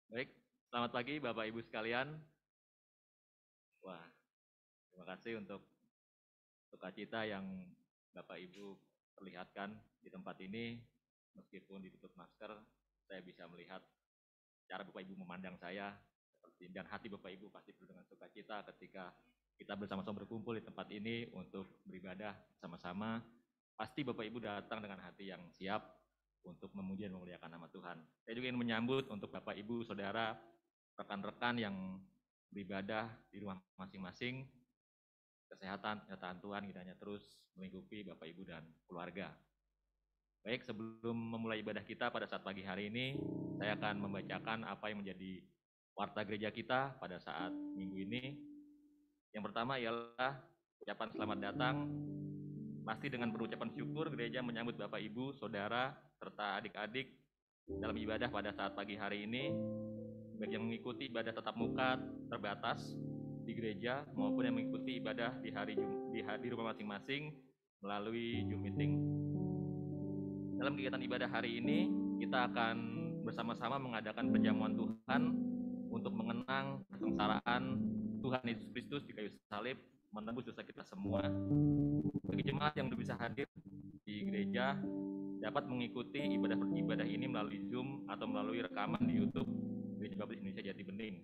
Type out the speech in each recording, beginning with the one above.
Baik, selamat pagi Bapak Ibu sekalian. Wah, terima kasih untuk sukacita yang Bapak Ibu perlihatkan di tempat ini. Meskipun ditutup masker, saya bisa melihat cara Bapak Ibu memandang saya, dan hati Bapak Ibu pasti penuh dengan sukacita ketika kita bersama-sama berkumpul di tempat ini untuk beribadah sama-sama. Pasti Bapak Ibu datang dengan hati yang siap untuk memuji dan memuliakan nama Tuhan. Saya juga ingin menyambut untuk Bapak Ibu, Saudara, rekan-rekan yang beribadah di rumah masing-masing, kesehatan Tuhan kiranya terus melingkupi Bapak Ibu dan keluarga. Baik, sebelum memulai ibadah kita pada saat pagi hari ini, saya akan membacakan apa yang menjadi warta gereja kita pada saat minggu ini. Yang pertama ialah ucapan selamat datang. Pasti dengan berucapan syukur, gereja menyambut Bapak Ibu, Saudara, serta adik-adik dalam ibadah pada saat pagi hari ini, baik yang mengikuti ibadah tatap muka terbatas di gereja maupun yang mengikuti ibadah di rumah masing-masing melalui Zoom meeting. Dalam kegiatan ibadah hari ini, kita akan bersama-sama mengadakan perjamuan Tuhan untuk mengenang kesengsaraan Tuhan Yesus Kristus di kayu salib menembus dosa kita semua. Bagi jemaat yang belum bisa hadir di gereja, dapat mengikuti ibadah ini melalui Zoom atau melalui rekaman di YouTube Gereja Baptis Indonesia Jati Bening.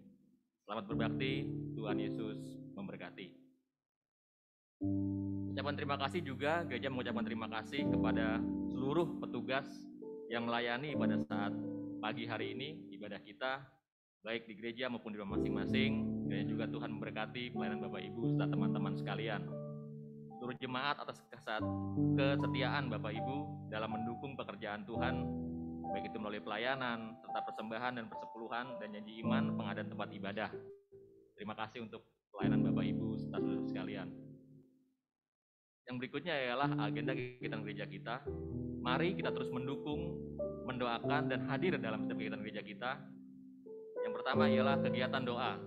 Selamat berbakti, Tuhan Yesus memberkati. Ucapan terima kasih juga, gereja mengucapkan terima kasih kepada seluruh petugas yang melayani pada saat pagi hari ini ibadah kita, baik di gereja maupun di rumah masing-masing. Dan juga Tuhan memberkati pelayanan Bapak Ibu serta teman-teman sekalian. Seluruh jemaat atas kesetiaan Bapak Ibu dalam mendukung pekerjaan Tuhan, baik itu melalui pelayanan, serta persembahan dan persepuluhan dan janji iman pengadaan tempat ibadah. Terima kasih untuk pelayanan Bapak Ibu serta saudara sekalian. Yang berikutnya ialah agenda kegiatan gereja kita. Mari kita terus mendukung, mendoakan, dan hadir dalam setiap kegiatan gereja kita. Yang pertama ialah kegiatan doa.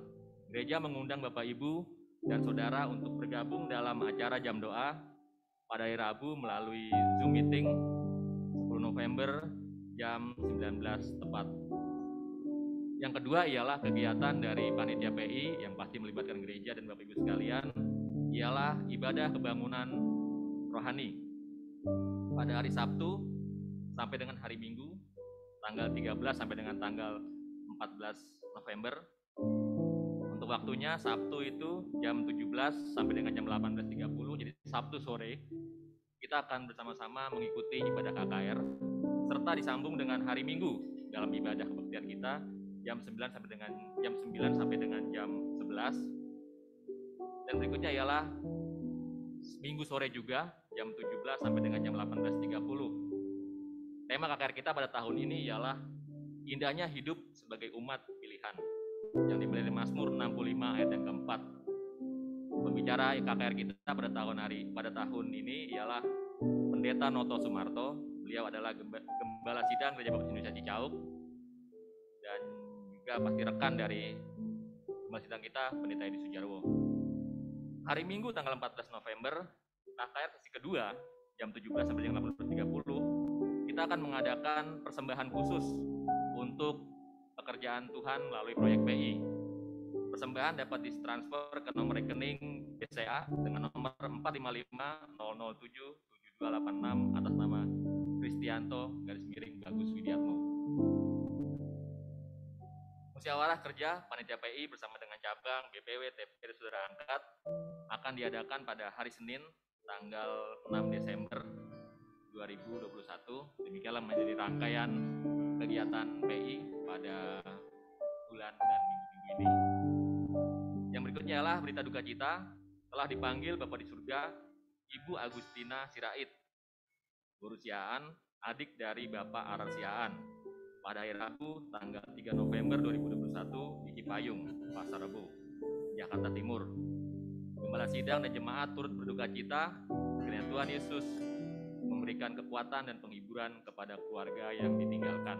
Gereja mengundang Bapak Ibu dan Saudara untuk bergabung dalam acara jam doa pada hari Rabu melalui Zoom meeting 10 November jam 19 tepat. Yang kedua ialah kegiatan dari Panitia PI yang pasti melibatkan gereja dan Bapak Ibu sekalian, ialah ibadah kebangunan rohani pada hari Sabtu sampai dengan hari Minggu, tanggal 13 sampai dengan tanggal 14 November. Untuk waktunya Sabtu itu jam 17 sampai dengan jam 18.30, jadi Sabtu sore kita akan bersama-sama mengikuti ibadah KKR, serta disambung dengan hari Minggu dalam ibadah kebaktian kita jam 9 sampai dengan jam 11. Dan berikutnya ialah Minggu sore juga jam 17 sampai dengan jam 18.30. Tema KKR kita pada tahun ini ialah indahnya hidup sebagai umat pilihan, yang dimulai dari Mazmur 65 ayat yang keempat. Pembicara KKR kita pada tahun ini ialah Pendeta Noto Sumarto. Beliau adalah Gembala Sidang Gereja Baptis Indonesia Cicauk, dan juga pasti rekan dari Gembala Sidang kita, Pendeta Edi Sujarwo. Hari Minggu tanggal 14 November, KKR sesi kedua, jam 17 sampai dengan 18.30, kita akan mengadakan persembahan khusus untuk pekerjaan Tuhan melalui proyek PI. Persembahan dapat ditransfer ke nomor rekening BCA dengan nomor 455-007-7286 atas nama Kristianto _Bagus Widiatmo. Musyawarah kerja Panitia PI bersama dengan cabang, BPW, TPD, Saudara Angkat akan diadakan pada hari Senin tanggal 6 Desember 2021. Demikianlah menjadi rangkaian kegiatan PI pada bulan dan minggu-minggu ini. Yang berikutnya adalah berita duka cita. Telah dipanggil Bapak di surga Ibu Agustina Sirait, Guru Siaan, adik dari Bapak Arar Siaan, pada hari Rabu tanggal 3 November 2021 di Cipayung, Pasar Rebo, Jakarta Timur. Gembala Sidang dan jemaat turut berduka cita. Kiranya Tuhan Yesus memberikan kekuatan dan penghiburan kepada keluarga yang ditinggalkan.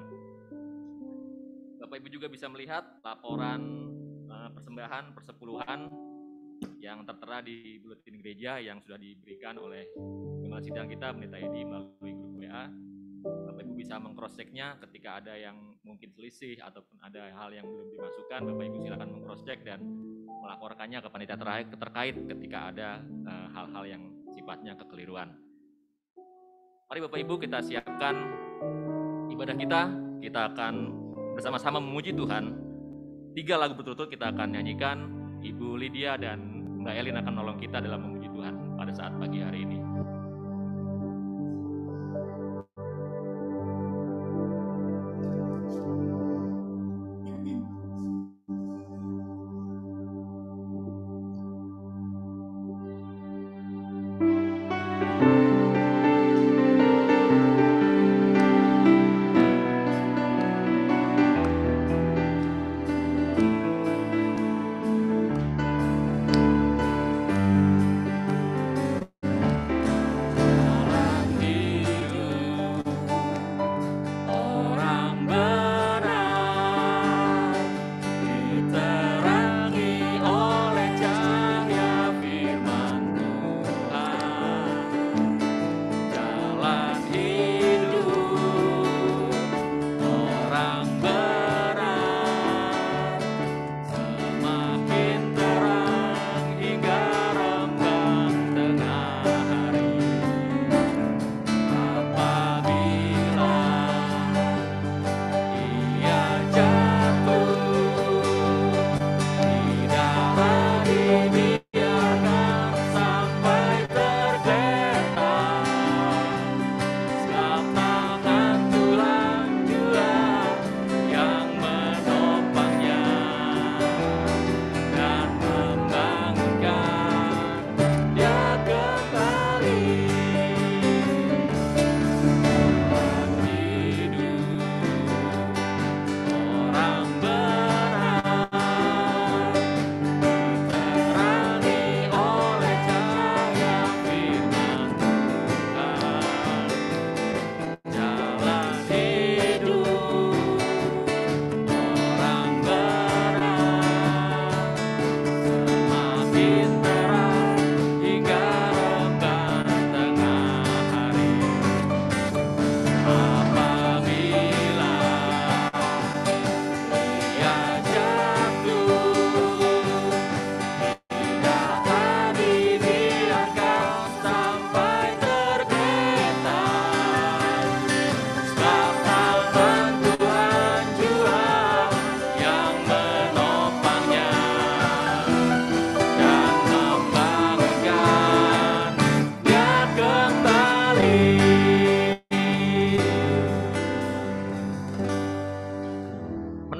Bapak Ibu juga bisa melihat laporan persembahan persepuluhan yang tertera di buletin gereja yang sudah diberikan oleh Gembala Sidang kita, Pendeta Edi, melalui grup WA. Bapak Ibu bisa meng-cross-check-nya ketika ada yang mungkin selisih ataupun ada hal yang belum dimasukkan, Bapak Ibu silakan meng-cross-check dan melaporkannya ke panitia terkait ketika ada hal-hal yang sifatnya kekeliruan. Mari Bapak Ibu kita siapkan ibadah kita akan bersama-sama memuji Tuhan. 3 lagu berturut-turut kita akan nyanyikan. Ibu Lydia dan Mbak Elin akan menolong kita dalam memuji Tuhan pada saat pagi hari ini.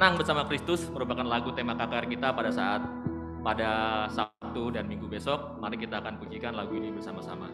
Bersama Kristus merupakan lagu tema KKR kita pada Sabtu dan Minggu besok. Mari kita akan pujikan lagu ini bersama-sama.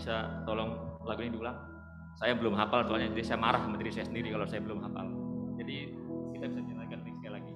Bisa tolong lagu ini diulang? Saya belum hafal soalnya, jadi saya marah sama diri saya sendiri kalau saya belum hafal. Jadi kita bisa nyanyikan sekali lagi.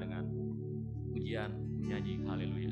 dengan pujian nyanyi haleluya.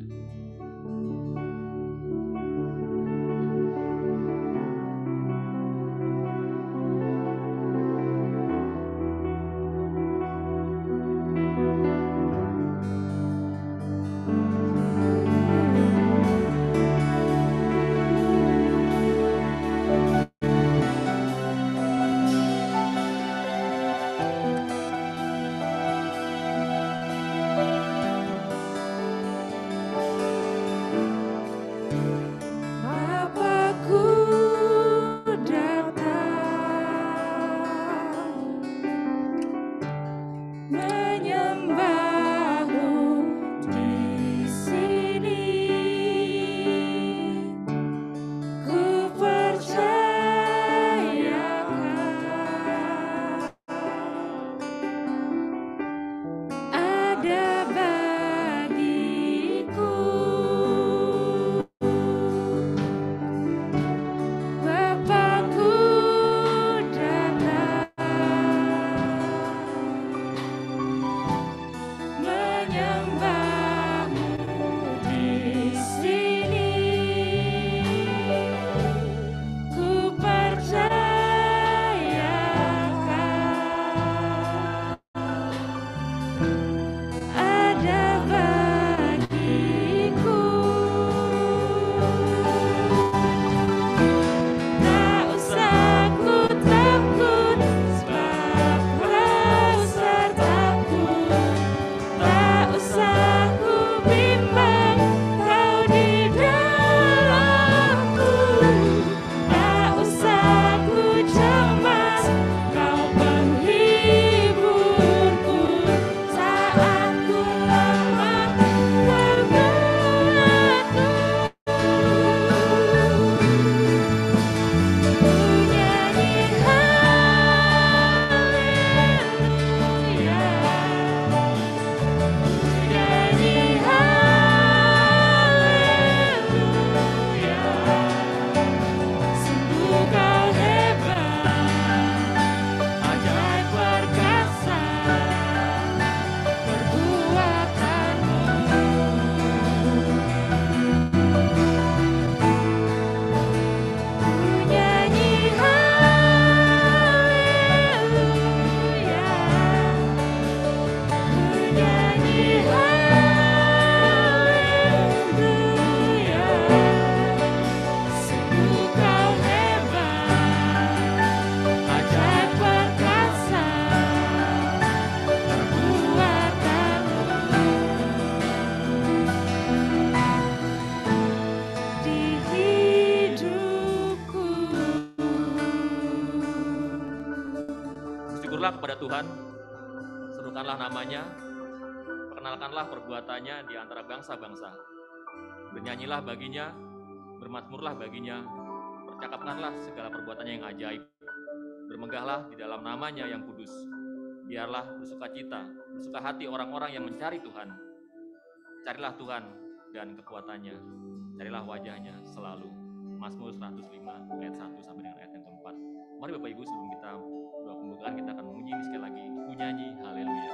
Kepada Tuhan, serukanlah namanya, perkenalkanlah perbuatannya di antara bangsa-bangsa, bernyanyilah baginya, bermazmurlah baginya, percakapkanlah segala perbuatannya yang ajaib, bermegahlah di dalam namanya yang kudus, biarlah bersuka hati orang-orang yang mencari Tuhan. Carilah Tuhan dan kekuatannya, carilah wajahnya selalu. Mazmur 105 ayat 1 sampai dengan ayat yang keempat. Mari Bapak Ibu, sebelum kita doa pembukaan, kita akan memuji sekali lagi, nyanyi haleluya.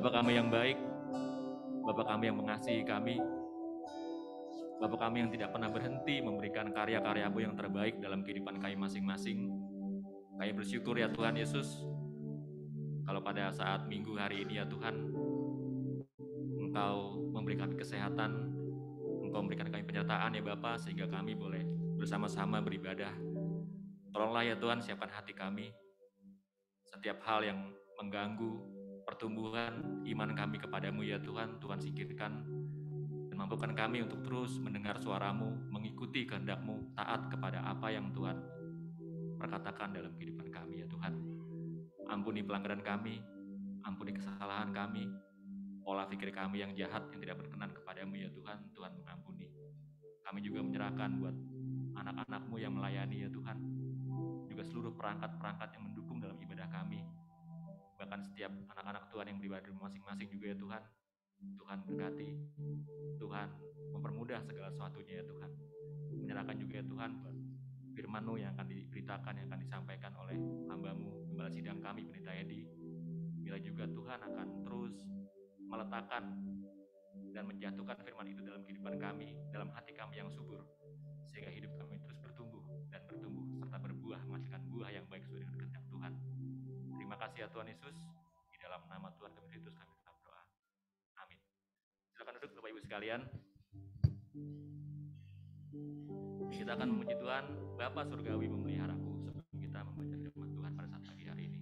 Bapa kami yang baik, Bapa kami yang mengasihi kami, Bapa kami yang tidak pernah berhenti memberikan karya-karya-Mu yang terbaik dalam kehidupan kami masing-masing. Kami bersyukur ya Tuhan Yesus, kalau pada saat minggu hari ini ya Tuhan, Engkau memberi kami kesehatan, Engkau memberikan kami penyertaan ya Bapa, sehingga kami boleh bersama-sama beribadah. Tolonglah ya Tuhan, siapkan hati kami, setiap hal yang mengganggu pertumbuhan iman kami kepadamu ya Tuhan, Tuhan singkirkan, dan mampukan kami untuk terus mendengar suara-Mu, mengikuti kehendak-Mu, taat kepada apa yang Tuhan perkatakan dalam kehidupan kami ya Tuhan. Ampuni pelanggaran kami, ampuni kesalahan kami, pola pikir kami yang jahat yang tidak berkenan kepadamu ya Tuhan, Tuhan mengampuni. Kami juga menyerahkan buat anak-anak-Mu yang melayani ya Tuhan, juga seluruh perangkat-perangkat yang mendukung dalam ibadah kami, bahkan setiap anak-anak Tuhan yang beribadah masing-masing juga ya Tuhan. Tuhan berkati, Tuhan mempermudah segala sesuatunya ya Tuhan. Menyerahkan juga ya Tuhan buat firman-Mu yang akan diberitakan, yang akan disampaikan oleh hamba-Mu, gembala sidang kami, Pendeta Edi. Bila juga Tuhan akan terus meletakkan dan menjatuhkan firman itu dalam kehidupan kami, dalam hati kami yang subur, sehingga hidup kami terus bertumbuh dan bertumbuh, serta berbuah, menghasilkan buah yang baik sesuai dengan kehendak Tuhan. Terima kasih ya Tuhan Yesus, di dalam nama Tuhan kami Kristus kami tetap berdoa. Amin. Silakan duduk Bapak Ibu sekalian. Kita akan memuji Tuhan, Bapa Surgawi memeliharaku, sebelum kita membaca firman Tuhan pada saat pagi hari ini.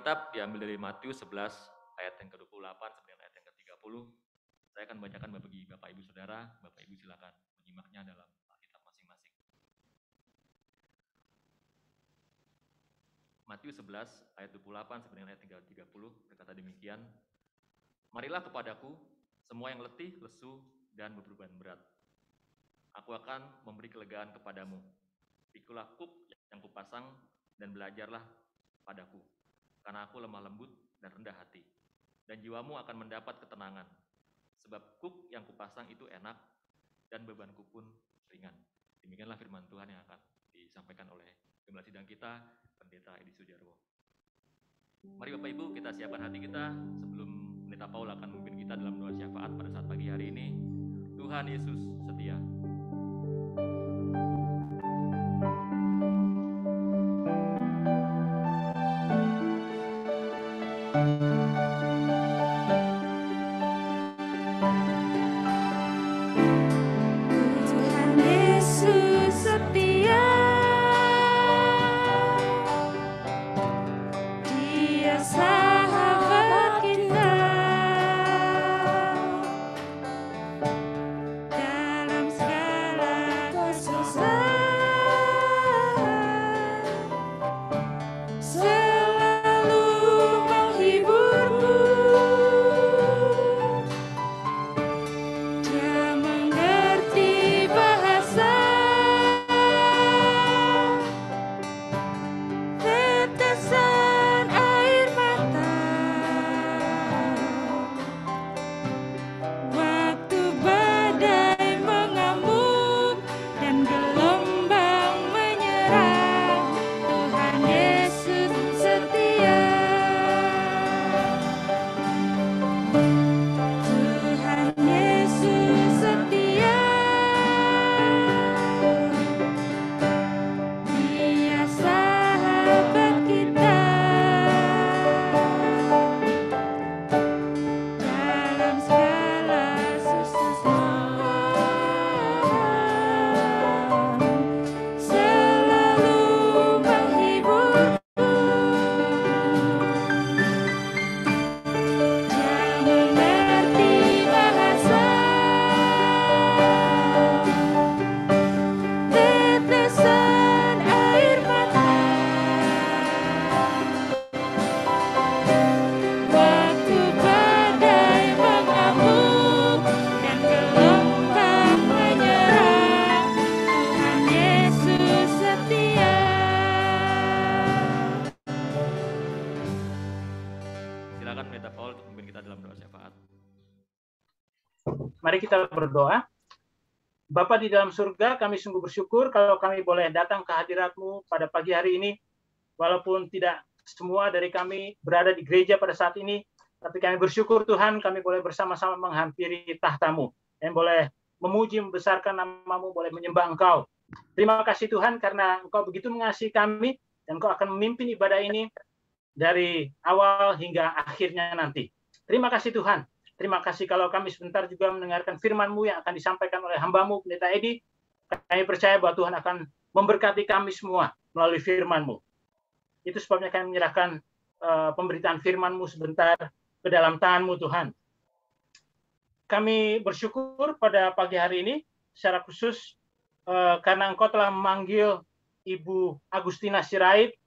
Alkitab diambil dari Matius 11 ayat yang ke-28 sampai ayat yang ke-30. Saya akan bacakan bagi Bapak Ibu Saudara. Bapak Ibu silakan menyimaknya dalam Alkitab masing-masing. Matius 11 ayat 28 sampai ayat 30 berkata demikian. Marilah kepadaku semua yang letih, lesu, dan berbeban berat. Aku akan memberi kelegaan kepadamu. Pikulah kuk yang kupasang dan belajarlah padaku, karena aku lemah lembut dan rendah hati, dan jiwamu akan mendapat ketenangan. Sebab kuk yang kupasang itu enak, dan bebanku pun ringan. Demikianlah firman Tuhan yang akan disampaikan oleh Gembala Sidang kita, Pendeta Edi Sujarwo. Mari Bapak Ibu, kita siapkan hati kita sebelum Pendeta Paul akan memimpin kita dalam doa syafaat pada saat pagi hari ini. Tuhan Yesus setia. Mari kita berdoa. Bapa di dalam surga, kami sungguh bersyukur kalau kami boleh datang ke hadirat-Mu pada pagi hari ini. Walaupun tidak semua dari kami berada di gereja pada saat ini, tapi kami bersyukur Tuhan, kami boleh bersama-sama menghampiri tahta-Mu. Dan boleh memuji, membesarkan nama-Mu, boleh menyembah Engkau. Terima kasih Tuhan karena Engkau begitu mengasihi kami, dan Engkau akan memimpin ibadah ini dari awal hingga akhirnya nanti. Terima kasih Tuhan. Terima kasih kalau kami sebentar juga mendengarkan firman-Mu yang akan disampaikan oleh hamba-Mu, Pendeta Edi. Kami percaya bahwa Tuhan akan memberkati kami semua melalui firman-Mu. Itu sebabnya kami menyerahkan pemberitaan firman-Mu sebentar ke dalam tangan-Mu, Tuhan. Kami bersyukur pada pagi hari ini, secara khusus karena Engkau telah memanggil Ibu Agustina Sirait,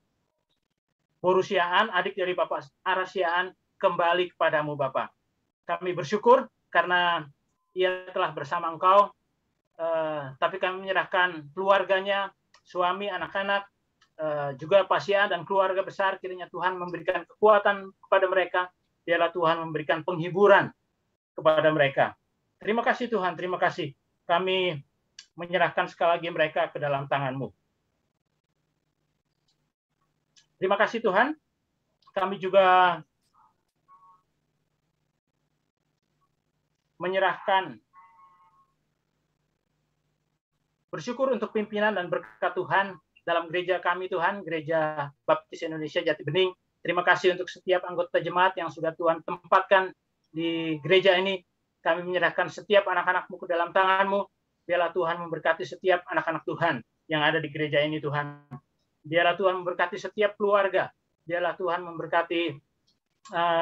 Borusiaan, adik dari Bapak Arasiaan, kembali kepadamu, Bapak. Kami bersyukur karena ia telah bersama Engkau, tapi kami menyerahkan keluarganya, suami, anak-anak, juga pasien dan keluarga besar, kiranya Tuhan memberikan kekuatan kepada mereka, biarlah Tuhan memberikan penghiburan kepada mereka. Terima kasih Tuhan, terima kasih. Kami menyerahkan sekali lagi mereka ke dalam tangan-Mu. Terima kasih Tuhan. Kami juga menyerahkan bersyukur untuk pimpinan dan berkat Tuhan dalam gereja kami Tuhan, Gereja Baptis Indonesia Jati Bening. Terima kasih untuk setiap anggota jemaat yang sudah Tuhan tempatkan di gereja ini. Kami menyerahkan setiap anak-anak-Mu ke dalam tangan-Mu. Biarlah Tuhan memberkati setiap anak-anak Tuhan yang ada di gereja ini Tuhan. Biarlah Tuhan memberkati setiap keluarga biarlah Tuhan memberkati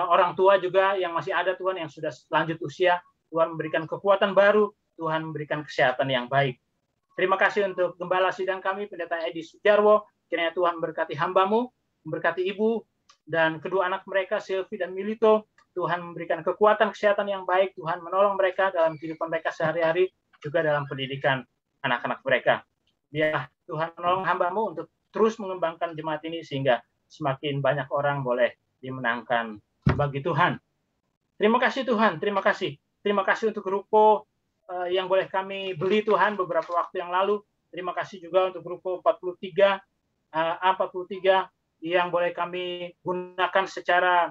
orang tua juga yang masih ada Tuhan, yang sudah lanjut usia. Tuhan memberikan kekuatan baru, Tuhan memberikan kesehatan yang baik. Terima kasih untuk Gembala Sidang kami, Pendeta Edi Sujarwo. Kiranya Tuhan memberkati hamba-Mu, memberkati ibu dan kedua anak mereka, Silvi dan Milito. Tuhan memberikan kekuatan kesehatan yang baik, Tuhan menolong mereka dalam kehidupan mereka sehari-hari, juga dalam pendidikan anak-anak mereka. Biar Tuhan menolong hamba-Mu untuk terus mengembangkan jemaat ini sehingga semakin banyak orang boleh dimenangkan bagi Tuhan. Terima kasih Tuhan, terima kasih. Terima kasih untuk ruko yang boleh kami beli Tuhan beberapa waktu yang lalu. Terima kasih juga untuk ruko 43, A43 yang boleh kami gunakan secara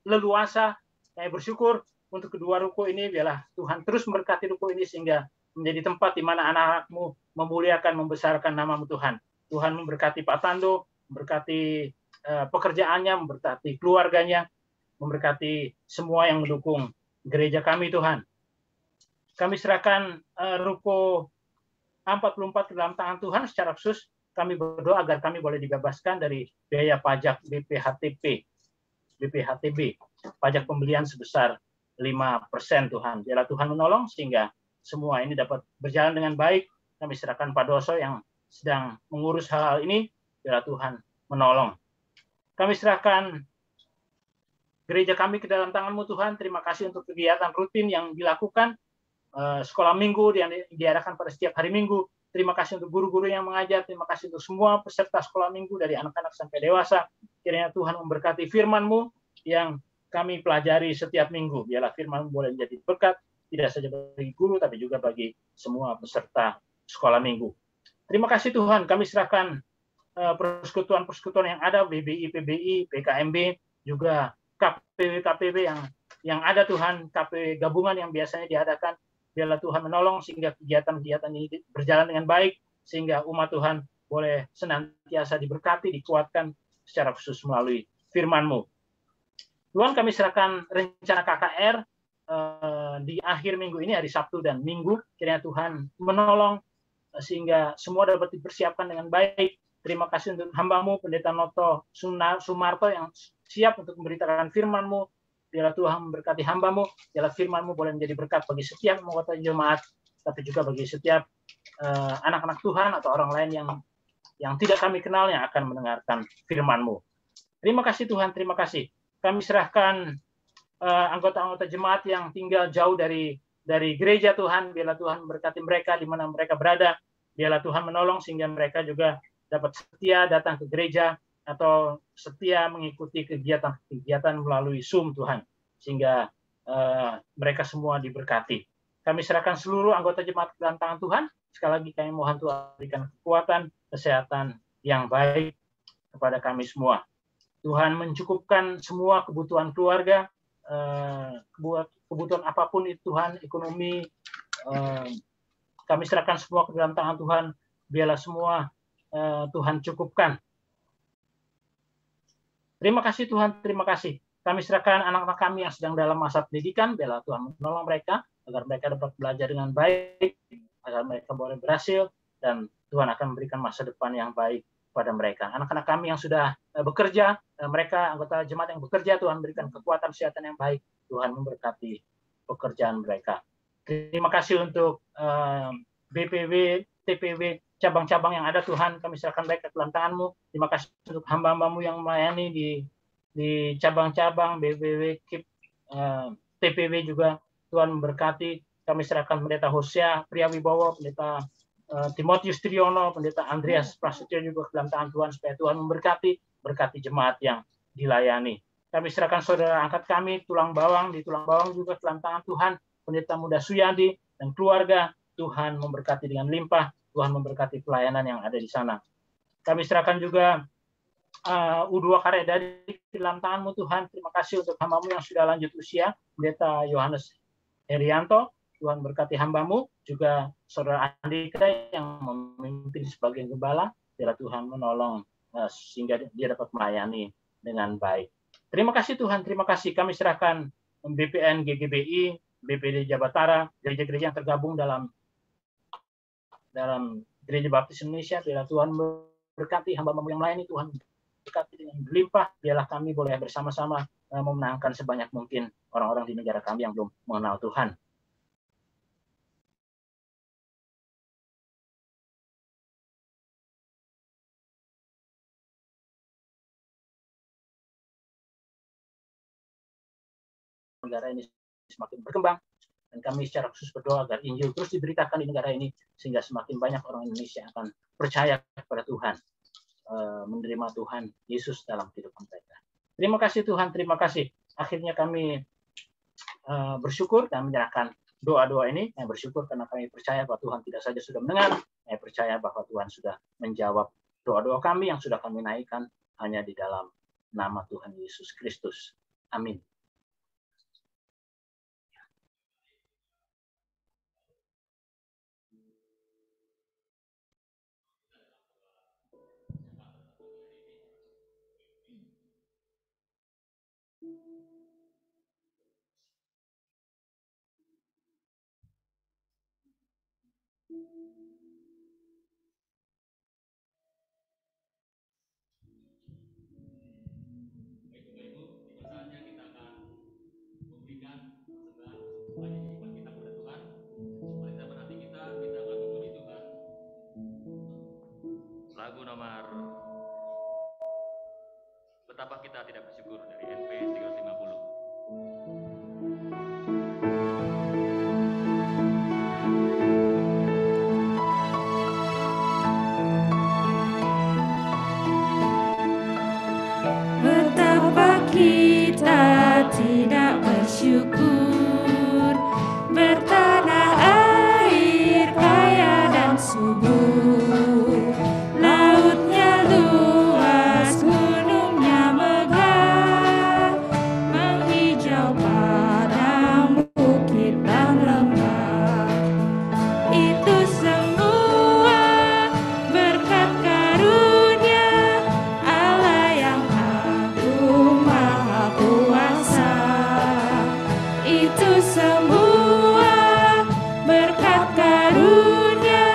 leluasa. Kami bersyukur untuk kedua ruko ini, biarlah Tuhan terus memberkati ruko ini sehingga menjadi tempat di mana anak-anak-Mu memuliakan, membesarkan nama-Mu Tuhan. Tuhan memberkati Pak Tando, memberkati pekerjaannya, memberkati keluarganya, memberkati semua yang mendukung gereja kami Tuhan. Kami serahkan ruko 44 ke dalam tangan Tuhan. Secara khusus kami berdoa agar kami boleh dibebaskan dari biaya pajak BPHTB, pajak pembelian sebesar 5% Tuhan. Biarlah Tuhan menolong sehingga semua ini dapat berjalan dengan baik. Kami serahkan Pak Doso yang sedang mengurus hal-hal ini. Biarlah Tuhan menolong. Kami serahkan gereja kami ke dalam tangan-Mu Tuhan. Terima kasih untuk kegiatan rutin yang dilakukan. Sekolah minggu yang diadakan pada setiap hari minggu. Terima kasih untuk guru-guru yang mengajar. Terima kasih untuk semua peserta sekolah minggu dari anak-anak sampai dewasa. Kiranya Tuhan memberkati firman-Mu yang kami pelajari setiap minggu. Biarlah firman-Mu boleh menjadi berkat, tidak saja bagi guru, tapi juga bagi semua peserta sekolah minggu. Terima kasih Tuhan. Kami serahkan persekutuan-persekutuan yang ada, BBI, PBI, PKMB, juga KPW yang ada Tuhan, KPW gabungan yang biasanya diadakan. Biarlah Tuhan menolong sehingga kegiatan-kegiatan ini berjalan dengan baik, sehingga umat Tuhan boleh senantiasa diberkati, dikuatkan secara khusus melalui firman-Mu. Tuhan, kami serahkan rencana KKR di akhir minggu ini, hari Sabtu dan Minggu. Kiranya Tuhan menolong sehingga semua dapat dipersiapkan dengan baik. Terima kasih untuk hamba-Mu, Pendeta Noto Sumarto yang siap untuk memberitakan firman-Mu. Biarlah Tuhan memberkati hamba-Mu, biarlah firman-Mu boleh menjadi berkat bagi setiap anggota jemaat, tapi juga bagi setiap anak-anak Tuhan atau orang lain yang tidak kami kenal yang akan mendengarkan firman-Mu. Terima kasih Tuhan, terima kasih. Kami serahkan anggota-anggota jemaat yang tinggal jauh dari gereja Tuhan. Biarlah Tuhan memberkati mereka di mana mereka berada. Biarlah Tuhan menolong sehingga mereka juga dapat setia datang ke gereja atau setia mengikuti kegiatan-kegiatan melalui Zoom Tuhan, sehingga mereka semua diberkati. Kami serahkan seluruh anggota jemaat ke dalam tangan Tuhan. Sekali lagi kami mohon Tuhan berikan kekuatan, kesehatan yang baik kepada kami semua. Tuhan mencukupkan semua kebutuhan keluarga, kebutuhan apapun itu Tuhan, ekonomi, kami serahkan semua ke dalam tangan Tuhan. Biarlah semua Tuhan cukupkan. Terima kasih Tuhan, terima kasih. Kami serahkan anak-anak kami yang sedang dalam masa pendidikan, biarlah Tuhan menolong mereka, agar mereka dapat belajar dengan baik, agar mereka boleh berhasil, dan Tuhan akan memberikan masa depan yang baik pada mereka. Anak-anak kami yang sudah bekerja, mereka anggota jemaat yang bekerja, Tuhan berikan kekuatan kesehatan yang baik, Tuhan memberkati pekerjaan mereka. Terima kasih untuk BPW, TPW, cabang-cabang yang ada Tuhan, kami serahkan mereka ke dalam tangan-Mu. Terima kasih untuk hamba-hamba-Mu yang melayani di cabang-cabang, BPW, KIP, TPW juga, Tuhan memberkati. Kami serahkan Pendeta Hosea Priyawibowo, Pendeta Timotius Triono, Pendeta Andreas Prasetyo juga ke dalam tangan Tuhan, supaya Tuhan memberkati, berkati jemaat yang dilayani. Kami serahkan saudara angkat kami, Tulang Bawang, di Tulang Bawang juga ke dalam tangan Tuhan, Pendeta Muda Suyadi dan keluarga. Tuhan memberkati dengan limpah, Tuhan memberkati pelayanan yang ada di sana. Kami serahkan juga U2 Karedari di dalam tangan-Mu Tuhan. Terima kasih untuk hamba-Mu yang sudah lanjut usia, Pendeta Yohanes Herianto. Tuhan berkati hamba-Mu, juga saudara Andika yang memimpin sebagai gembala. Biarlah Tuhan menolong sehingga dia dapat melayani dengan baik. Terima kasih Tuhan, terima kasih. Kami serahkan BPN GGBI, BPD Jabatara, gereja-gereja yang tergabung dalam Gereja Baptis Indonesia. Biarlah Tuhan berkati hamba-hamba yang lain, Tuhan berkati dengan berlimpah. Biarlah kami boleh bersama-sama memenangkan sebanyak mungkin orang-orang di negara kami yang belum mengenal Tuhan. Negara ini semakin berkembang, dan kami secara khusus berdoa agar Injil terus diberitakan di negara ini sehingga semakin banyak orang Indonesia akan percaya kepada Tuhan, menerima Tuhan Yesus dalam kehidupan mereka. Terima kasih Tuhan, terima kasih. Akhirnya kami bersyukur dan menyerahkan doa-doa ini. Yang bersyukur karena kami percaya bahwa Tuhan tidak saja sudah mendengar, kami percaya bahwa Tuhan sudah menjawab doa-doa kami yang sudah kami naikkan hanya di dalam nama Tuhan Yesus Kristus. Amin. Lagu nomor Betapa Kita Tidak Bersyukur dari NP 350. Betapa kita tidak bersyukur, bertanah air kaya dan subur, lautnya luas, gunungnya megah, menghijau padang bukit dan lembah. Itu semua berkat karunia Allah yang agung maha kuasa. Itu semua berkat karunia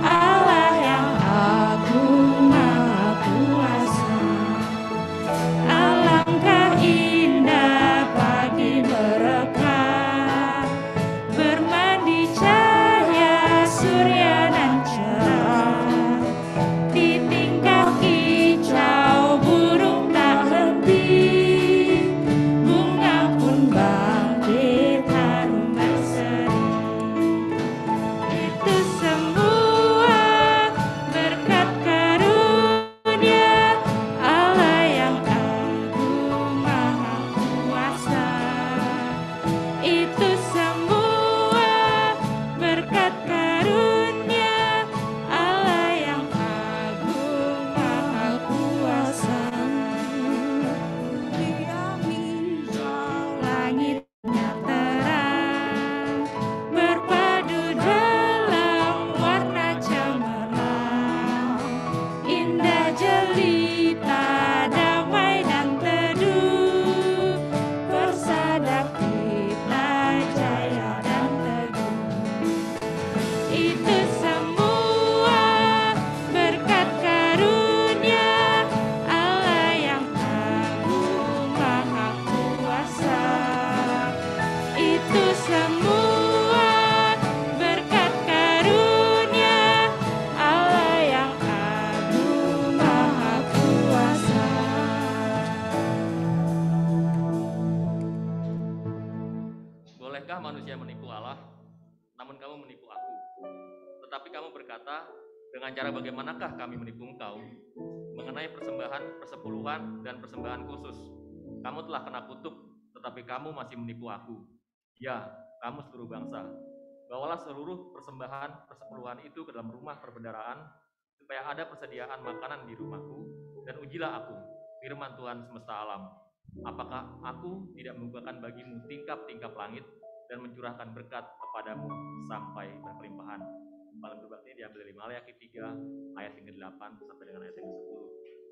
Allah yang agung maha kuasa. Alangkah indah pagi mereka, bermandi cahaya surya dan cerah. Di tingkah kicau burung tak henti, bunga pun bangkit harum berseri. Itu semua berkat karunia Allah yang agung maha kuasa. Itu semua berkat karunia Allah yang agung maha kuasa. Dia hijau, langitnya terang, berpadu dalam warna cemerlang, indah jelita, damai dan teduh, bersadap kita jaya dan teguh. Itu semua berkat karunia Allah yang agung maha kuasa. Itu semua berkat karunia Allah yang agung maha kuasa. Bolehkah manusia menipu Allah? Namun kamu menipu aku. Tetapi kamu berkata, dengan cara bagaimanakah kami menipu engkau? Mengenai persembahan, persepuluhan, dan persembahan khusus. Kamu telah kena kutuk, tetapi kamu masih menipu aku. Ya, kamu seluruh bangsa. Bawalah seluruh persembahan, persepuluhan itu ke dalam rumah perbendaharaan, supaya ada persediaan makanan di rumahku, dan ujilah aku, firman Tuhan semesta alam. Apakah aku tidak membukakan bagimu tingkap-tingkap langit, dan mencurahkan berkat kepadamu sampai berkelimpahan. Malam berbakti diambil dari Maleakhi 3 ayat yang ke-8 sampai dengan ayat yang ke-10.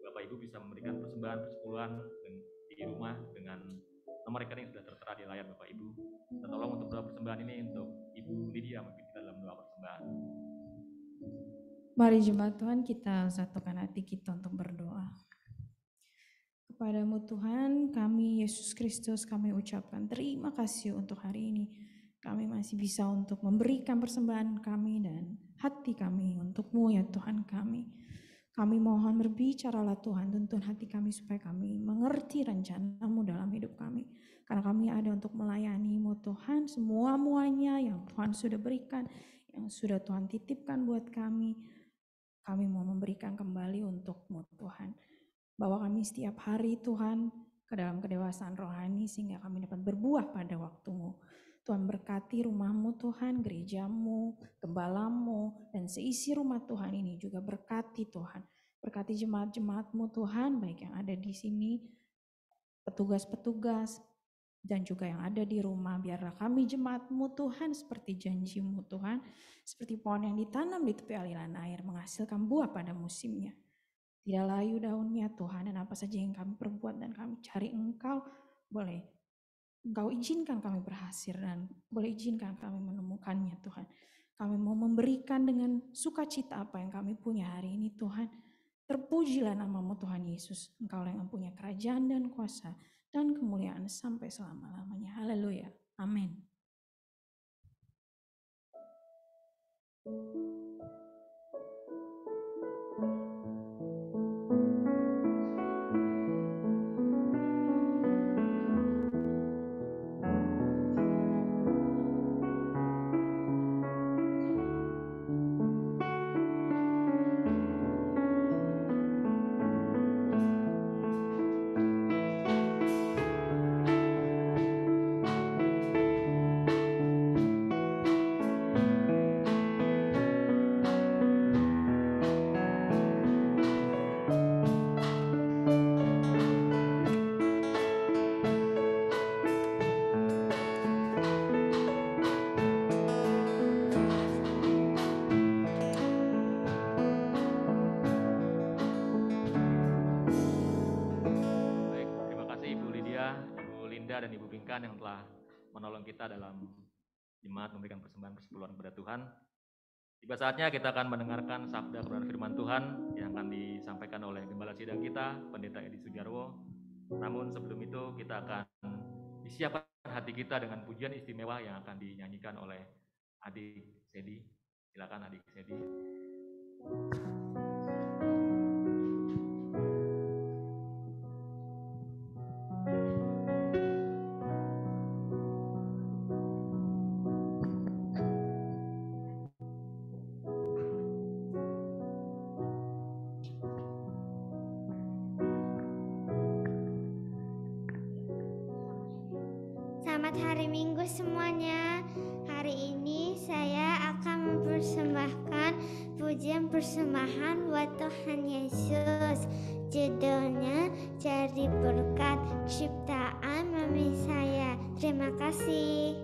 Bapak Ibu bisa memberikan persembahan persepuluhan di rumah dengan nomor rekening sudah tertera di layar Bapak Ibu. Kita tolong untuk doa persembahan ini untuk Ibu Lydia memimpin kita dalam doa persembahan. Mari jemaat Tuhan kita satukan hati kita untuk berdoa. Kepadamu Tuhan, kami Yesus Kristus, kami ucapkan terima kasih untuk hari ini. Kami masih bisa untuk memberikan persembahan kami dan hati kami untuk-Mu ya Tuhan kami. Kami mohon berbicaralah Tuhan, tuntun hati kami supaya kami mengerti rencana-Mu dalam hidup kami. Karena kami ada untuk melayani-Mu Tuhan, semua-muanya yang Tuhan sudah berikan, yang sudah Tuhan titipkan buat kami. Kami mau memberikan kembali untuk-Mu Tuhan. Bawa kami setiap hari Tuhan ke dalam kedewasaan rohani sehingga kami dapat berbuah pada waktu-Mu. Tuhan berkati rumah-Mu Tuhan, gereja-Mu, gembala-Mu, dan seisi rumah Tuhan ini juga berkati Tuhan. Berkati jemaat-jemaat-Mu Tuhan, baik yang ada di sini, petugas-petugas, dan juga yang ada di rumah. Biarlah kami jemaat-Mu Tuhan seperti janji-Mu Tuhan, seperti pohon yang ditanam di tepi aliran air, menghasilkan buah pada musimnya. Tidak layu daunnya Tuhan, dan apa saja yang kami perbuat dan kami cari Engkau, boleh Engkau izinkan kami berhasil dan boleh izinkan kami menemukannya Tuhan. Kami mau memberikan dengan sukacita apa yang kami punya hari ini Tuhan. Terpujilah nama-Mu Tuhan Yesus. Engkau yang mempunyai kerajaan dan kuasa dan kemuliaan sampai selama-lamanya. Haleluya. Amin. Dan Ibu Bingkan yang telah menolong kita dalam jemaat memberikan persembahan persepuluhan kepada Tuhan. Tiba saatnya kita akan mendengarkan sabda kebenaran firman Tuhan yang akan disampaikan oleh Gembala Sidang kita, Pendeta Edi Sujarwo. Namun sebelum itu kita akan disiapkan hati kita dengan pujian istimewa yang akan dinyanyikan oleh Adik Sedi. Silakan Adik Sedi. Selamat hari Minggu semuanya. Hari ini saya akan mempersembahkan pujian persembahan buat Tuhan Yesus. Judulnya Jadi Berkat Ciptaan Mami Saya. Terima kasih.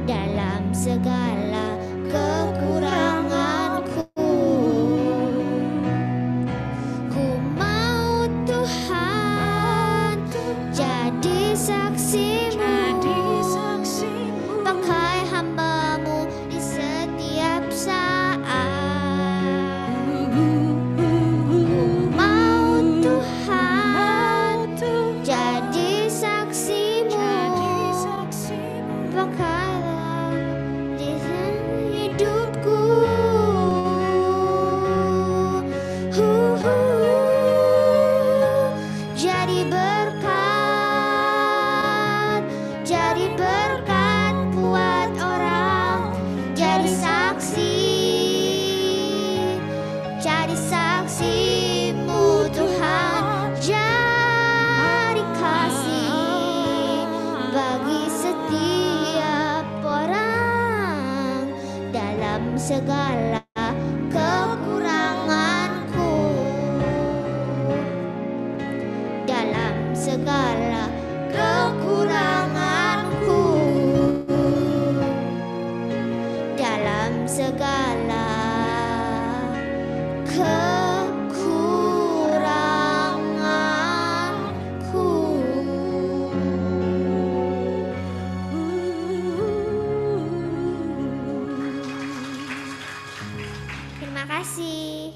dalam segala kekuranganku. Ku mau Tuhan jadi saksimu, pakai hamba-Mu di setiap saat. Ku mau Tuhan jadi saksimu, pakailah di hidupku. Jadi berkat buat orang, jadi saksi-Mu Tuhan, jadi kasih bagi setiap orang dalam segala kekuranganku, dalam segala kekuranganku, dalam segala kekuranganku. Terima kasih.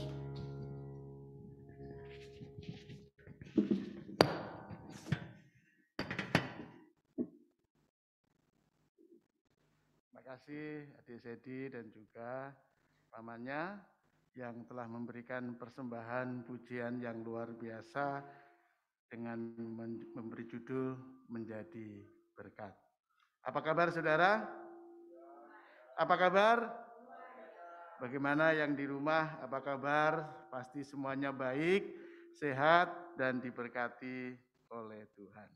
Terima kasih Adik Sedi dan juga pamannya yang telah memberikan persembahan pujian yang luar biasa dengan memberi judul Menjadi Berkat. Apa kabar saudara? Apa kabar? Bagaimana yang di rumah? Apa kabar? Pasti semuanya baik, sehat, dan diberkati oleh Tuhan.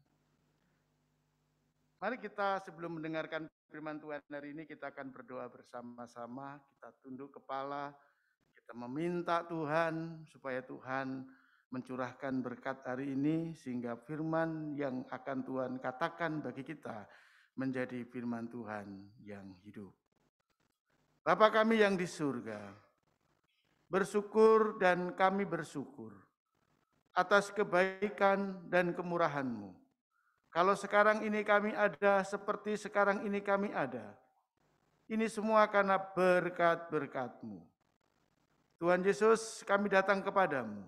Mari kita sebelum mendengarkan firman Tuhan hari ini, kita akan berdoa bersama-sama, kita tunduk kepala, kita meminta Tuhan supaya Tuhan mencurahkan berkat hari ini, sehingga firman yang akan Tuhan katakan bagi kita menjadi firman Tuhan yang hidup. Bapa kami yang di surga, bersyukur dan kami bersyukur atas kebaikan dan kemurahan-Mu. Kalau sekarang ini kami ada seperti sekarang ini kami ada, ini semua karena berkat-berkat-Mu. Tuhan Yesus, kami datang kepadamu.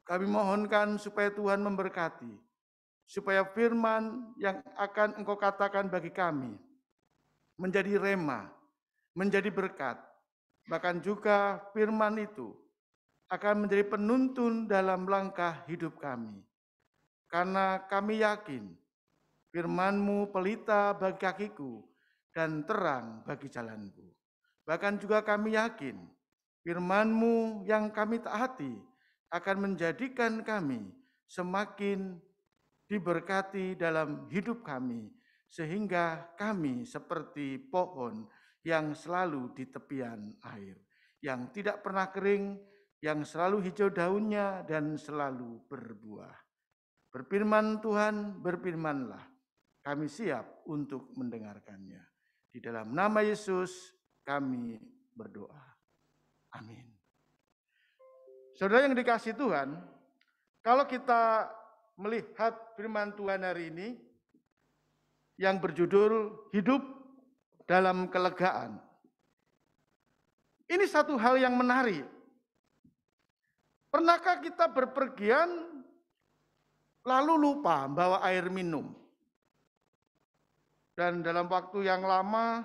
Kami mohonkan supaya Tuhan memberkati, supaya firman yang akan Engkau katakan bagi kami menjadi rema, menjadi berkat. Bahkan juga firman itu akan menjadi penuntun dalam langkah hidup kami. Karena kami yakin firman-Mu pelita bagi kakiku dan terang bagi jalanku. Bahkan juga kami yakin firman-Mu yang kami taati akan menjadikan kami semakin diberkati dalam hidup kami, sehingga kami seperti pohon yang selalu di tepian air, yang tidak pernah kering, yang selalu hijau daunnya dan selalu berbuah. Berfirman Tuhan, berfirmanlah, kami siap untuk mendengarkannya. Di dalam nama Yesus kami berdoa. Amin. Saudara yang dikasihi Tuhan, kalau kita melihat firman Tuhan hari ini yang berjudul hidup dalam kelegaan. Ini satu hal yang menarik. Pernahkah kita berpergian lalu lupa bawa air minum? Dan dalam waktu yang lama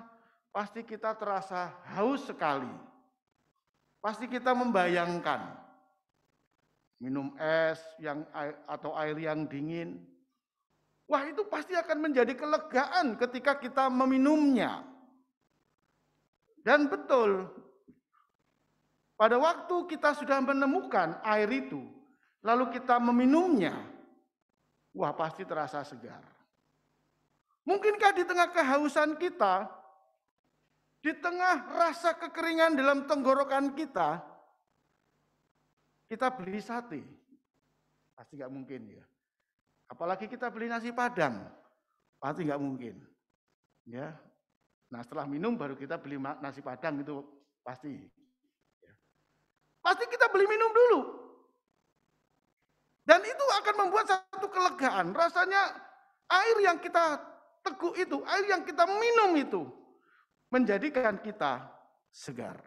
pasti kita terasa haus sekali. Pasti kita membayangkan minum es atau air yang dingin. Wah, itu pasti akan menjadi kelegaan ketika kita meminumnya. Dan betul, pada waktu kita sudah menemukan air itu, lalu kita meminumnya, wah pasti terasa segar. Mungkinkah di tengah kehausan kita, di tengah rasa kekeringan dalam tenggorokan kita beli sate? Pasti nggak mungkin ya. Apalagi kita beli nasi padang, pasti nggak mungkin. Ya, Nah, setelah minum baru kita beli nasi padang, itu pasti. Pasti kita beli minum dulu. Dan itu akan membuat satu kelegaan. Rasanya air yang kita teguk itu, air yang kita minum itu, menjadikan kita segar.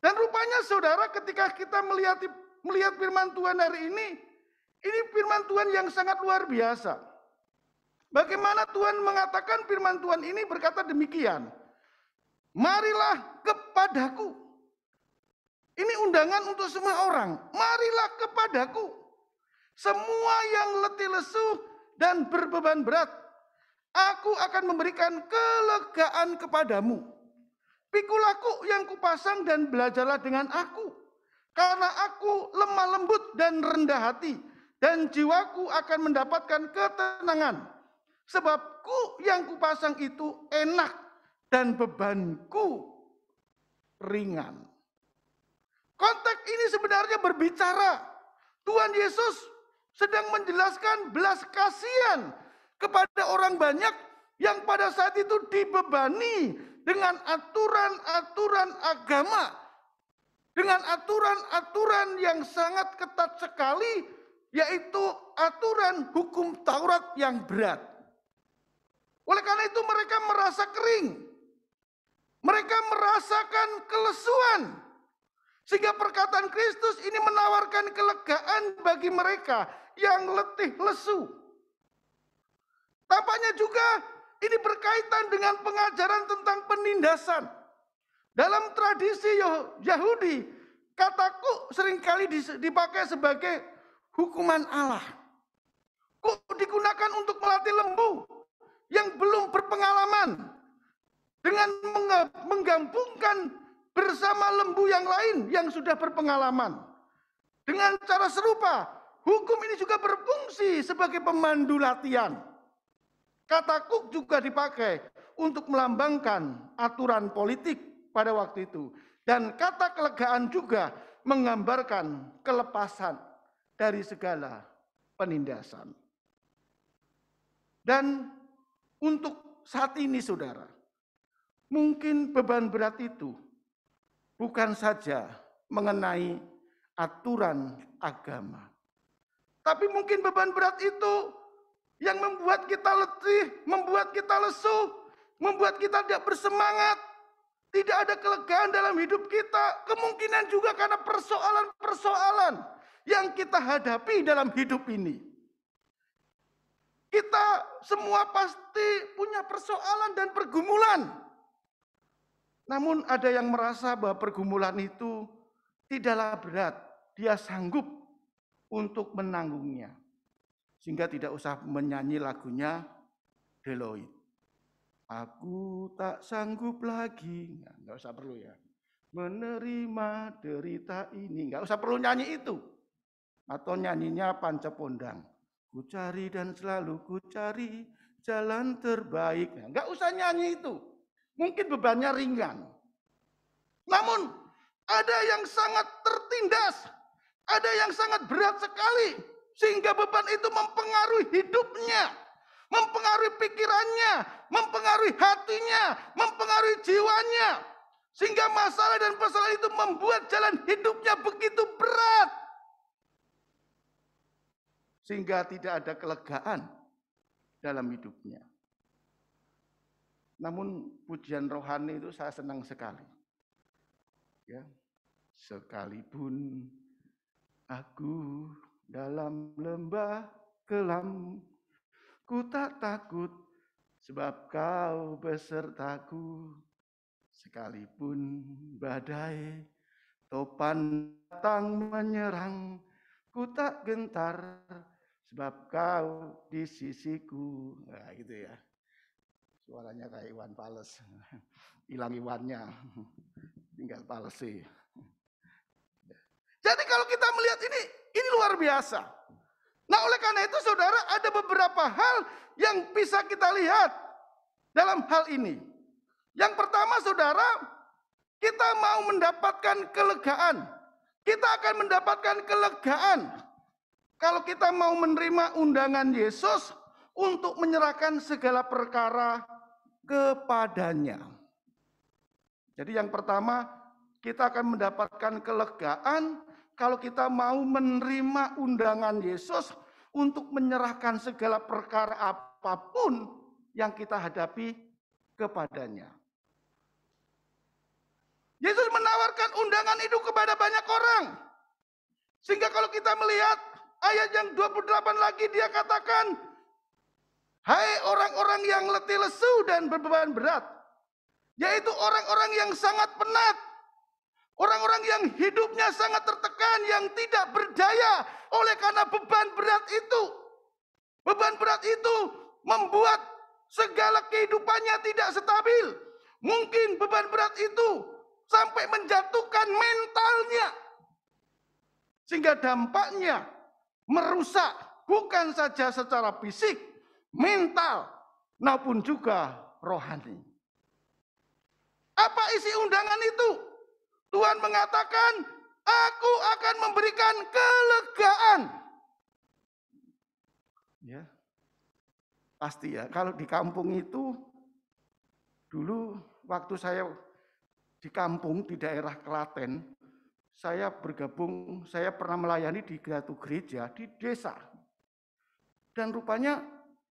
Dan rupanya saudara, ketika kita melihat firman Tuhan hari ini firman Tuhan yang sangat luar biasa. Bagaimana Tuhan mengatakan firman Tuhan ini berkata demikian. Marilah kepadaku. Ini undangan untuk semua orang. Marilah kepadaku. Semua yang letih lesu dan berbeban berat. Aku akan memberikan kelegaan kepadamu. Pikulah yang kupasang dan belajarlah dengan aku. Karena aku lemah lembut dan rendah hati. Dan jiwaku akan mendapatkan ketenangan. Sebab yang kupasang itu enak dan bebanku ringan. Konteks ini sebenarnya berbicara. Tuhan Yesus sedang menjelaskan belas kasihan kepada orang banyak yang pada saat itu dibebani dengan aturan-aturan agama. Dengan aturan-aturan yang sangat ketat sekali, yaitu aturan hukum Taurat yang berat. Oleh karena itu mereka merasa kering. Mereka merasakan kelesuan. Sehingga perkataan Kristus ini menawarkan kelegaan bagi mereka yang letih lesu. Tampaknya juga ini berkaitan dengan pengajaran tentang penindasan. Dalam tradisi Yahudi, kata kuk seringkali dipakai sebagai hukuman Allah. Kuk digunakan untuk melatih lembu yang belum berpengalaman dengan menggabungkan bersama lembu yang lain yang sudah berpengalaman. Dengan cara serupa, hukum ini juga berfungsi sebagai pemandu latihan. Kata kuk juga dipakai untuk melambangkan aturan politik pada waktu itu. Dan kata kelegaan juga menggambarkan kelepasan dari segala penindasan. Dan untuk saat ini saudara, mungkin beban berat itu bukan saja mengenai aturan agama. Tapi mungkin beban berat itu yang membuat kita letih, membuat kita lesu, membuat kita tidak bersemangat, tidak ada kelegaan dalam hidup kita. Kemungkinan juga karena persoalan-persoalan yang kita hadapi dalam hidup ini. Kita semua pasti punya persoalan dan pergumulan. Namun ada yang merasa bahwa pergumulan itu tidaklah berat. Dia sanggup untuk menanggungnya. Sehingga tidak usah menyanyi lagunya Deloitte. Aku tak sanggup lagi. Nggak usah perlu ya. Menerima derita ini. Nggak usah perlu nyanyi itu. Atau nyanyinya Pancapondang. Ku cari dan selalu ku cari jalan terbaik. Enggak usah nyanyi itu. Mungkin bebannya ringan. Namun ada yang sangat tertindas. Ada yang sangat berat sekali. Sehingga beban itu mempengaruhi hidupnya. Mempengaruhi pikirannya. Mempengaruhi hatinya. Mempengaruhi jiwanya. Sehingga masalah dan persoalan itu membuat jalan hidupnya begitu berat. Sehingga tidak ada kelegaan dalam hidupnya. Namun pujian rohani itu saya senang sekali. Ya, sekalipun aku dalam lembah kelam, ku tak takut sebab kau besertaku. Sekalipun badai topan datang menyerang, ku tak gentar sebab kau di sisiku. Nah, gitu ya. Suaranya kayak Iwan Fals. Hilang Iwannya. Tinggal Fals sih. Jadi kalau kita melihat ini luar biasa. Nah, oleh karena itu saudara, ada beberapa hal yang bisa kita lihat dalam hal ini. Yang pertama saudara, kita mau mendapatkan kelegaan. Kita akan mendapatkan kelegaan kalau kita mau menerima undangan Yesus untuk menyerahkan segala perkara kepadanya. Jadi yang pertama, kita akan mendapatkan kelegaan kalau kita mau menerima undangan Yesus untuk menyerahkan segala perkara apapun yang kita hadapi kepadanya. Yesus menawarkan undangan itu kepada banyak orang. Sehingga kalau kita melihat ayat yang 28 lagi, dia katakan, hai orang-orang yang letih lesu dan berbeban berat, yaitu orang-orang yang sangat penat, orang-orang yang hidupnya sangat tertekan, yang tidak berdaya oleh karena beban berat itu. Beban berat itu membuat segala kehidupannya tidak stabil. Mungkin beban berat itu sampai menjatuhkan mentalnya. Sehingga dampaknya merusak bukan saja secara fisik, mental, maupun juga rohani. Apa isi undangan itu? Tuhan mengatakan, aku akan memberikan kelegaan. Ya, pasti ya, kalau di kampung itu, dulu waktu saya di kampung di daerah Klaten, saya pernah melayani di satu gereja di desa. Dan rupanya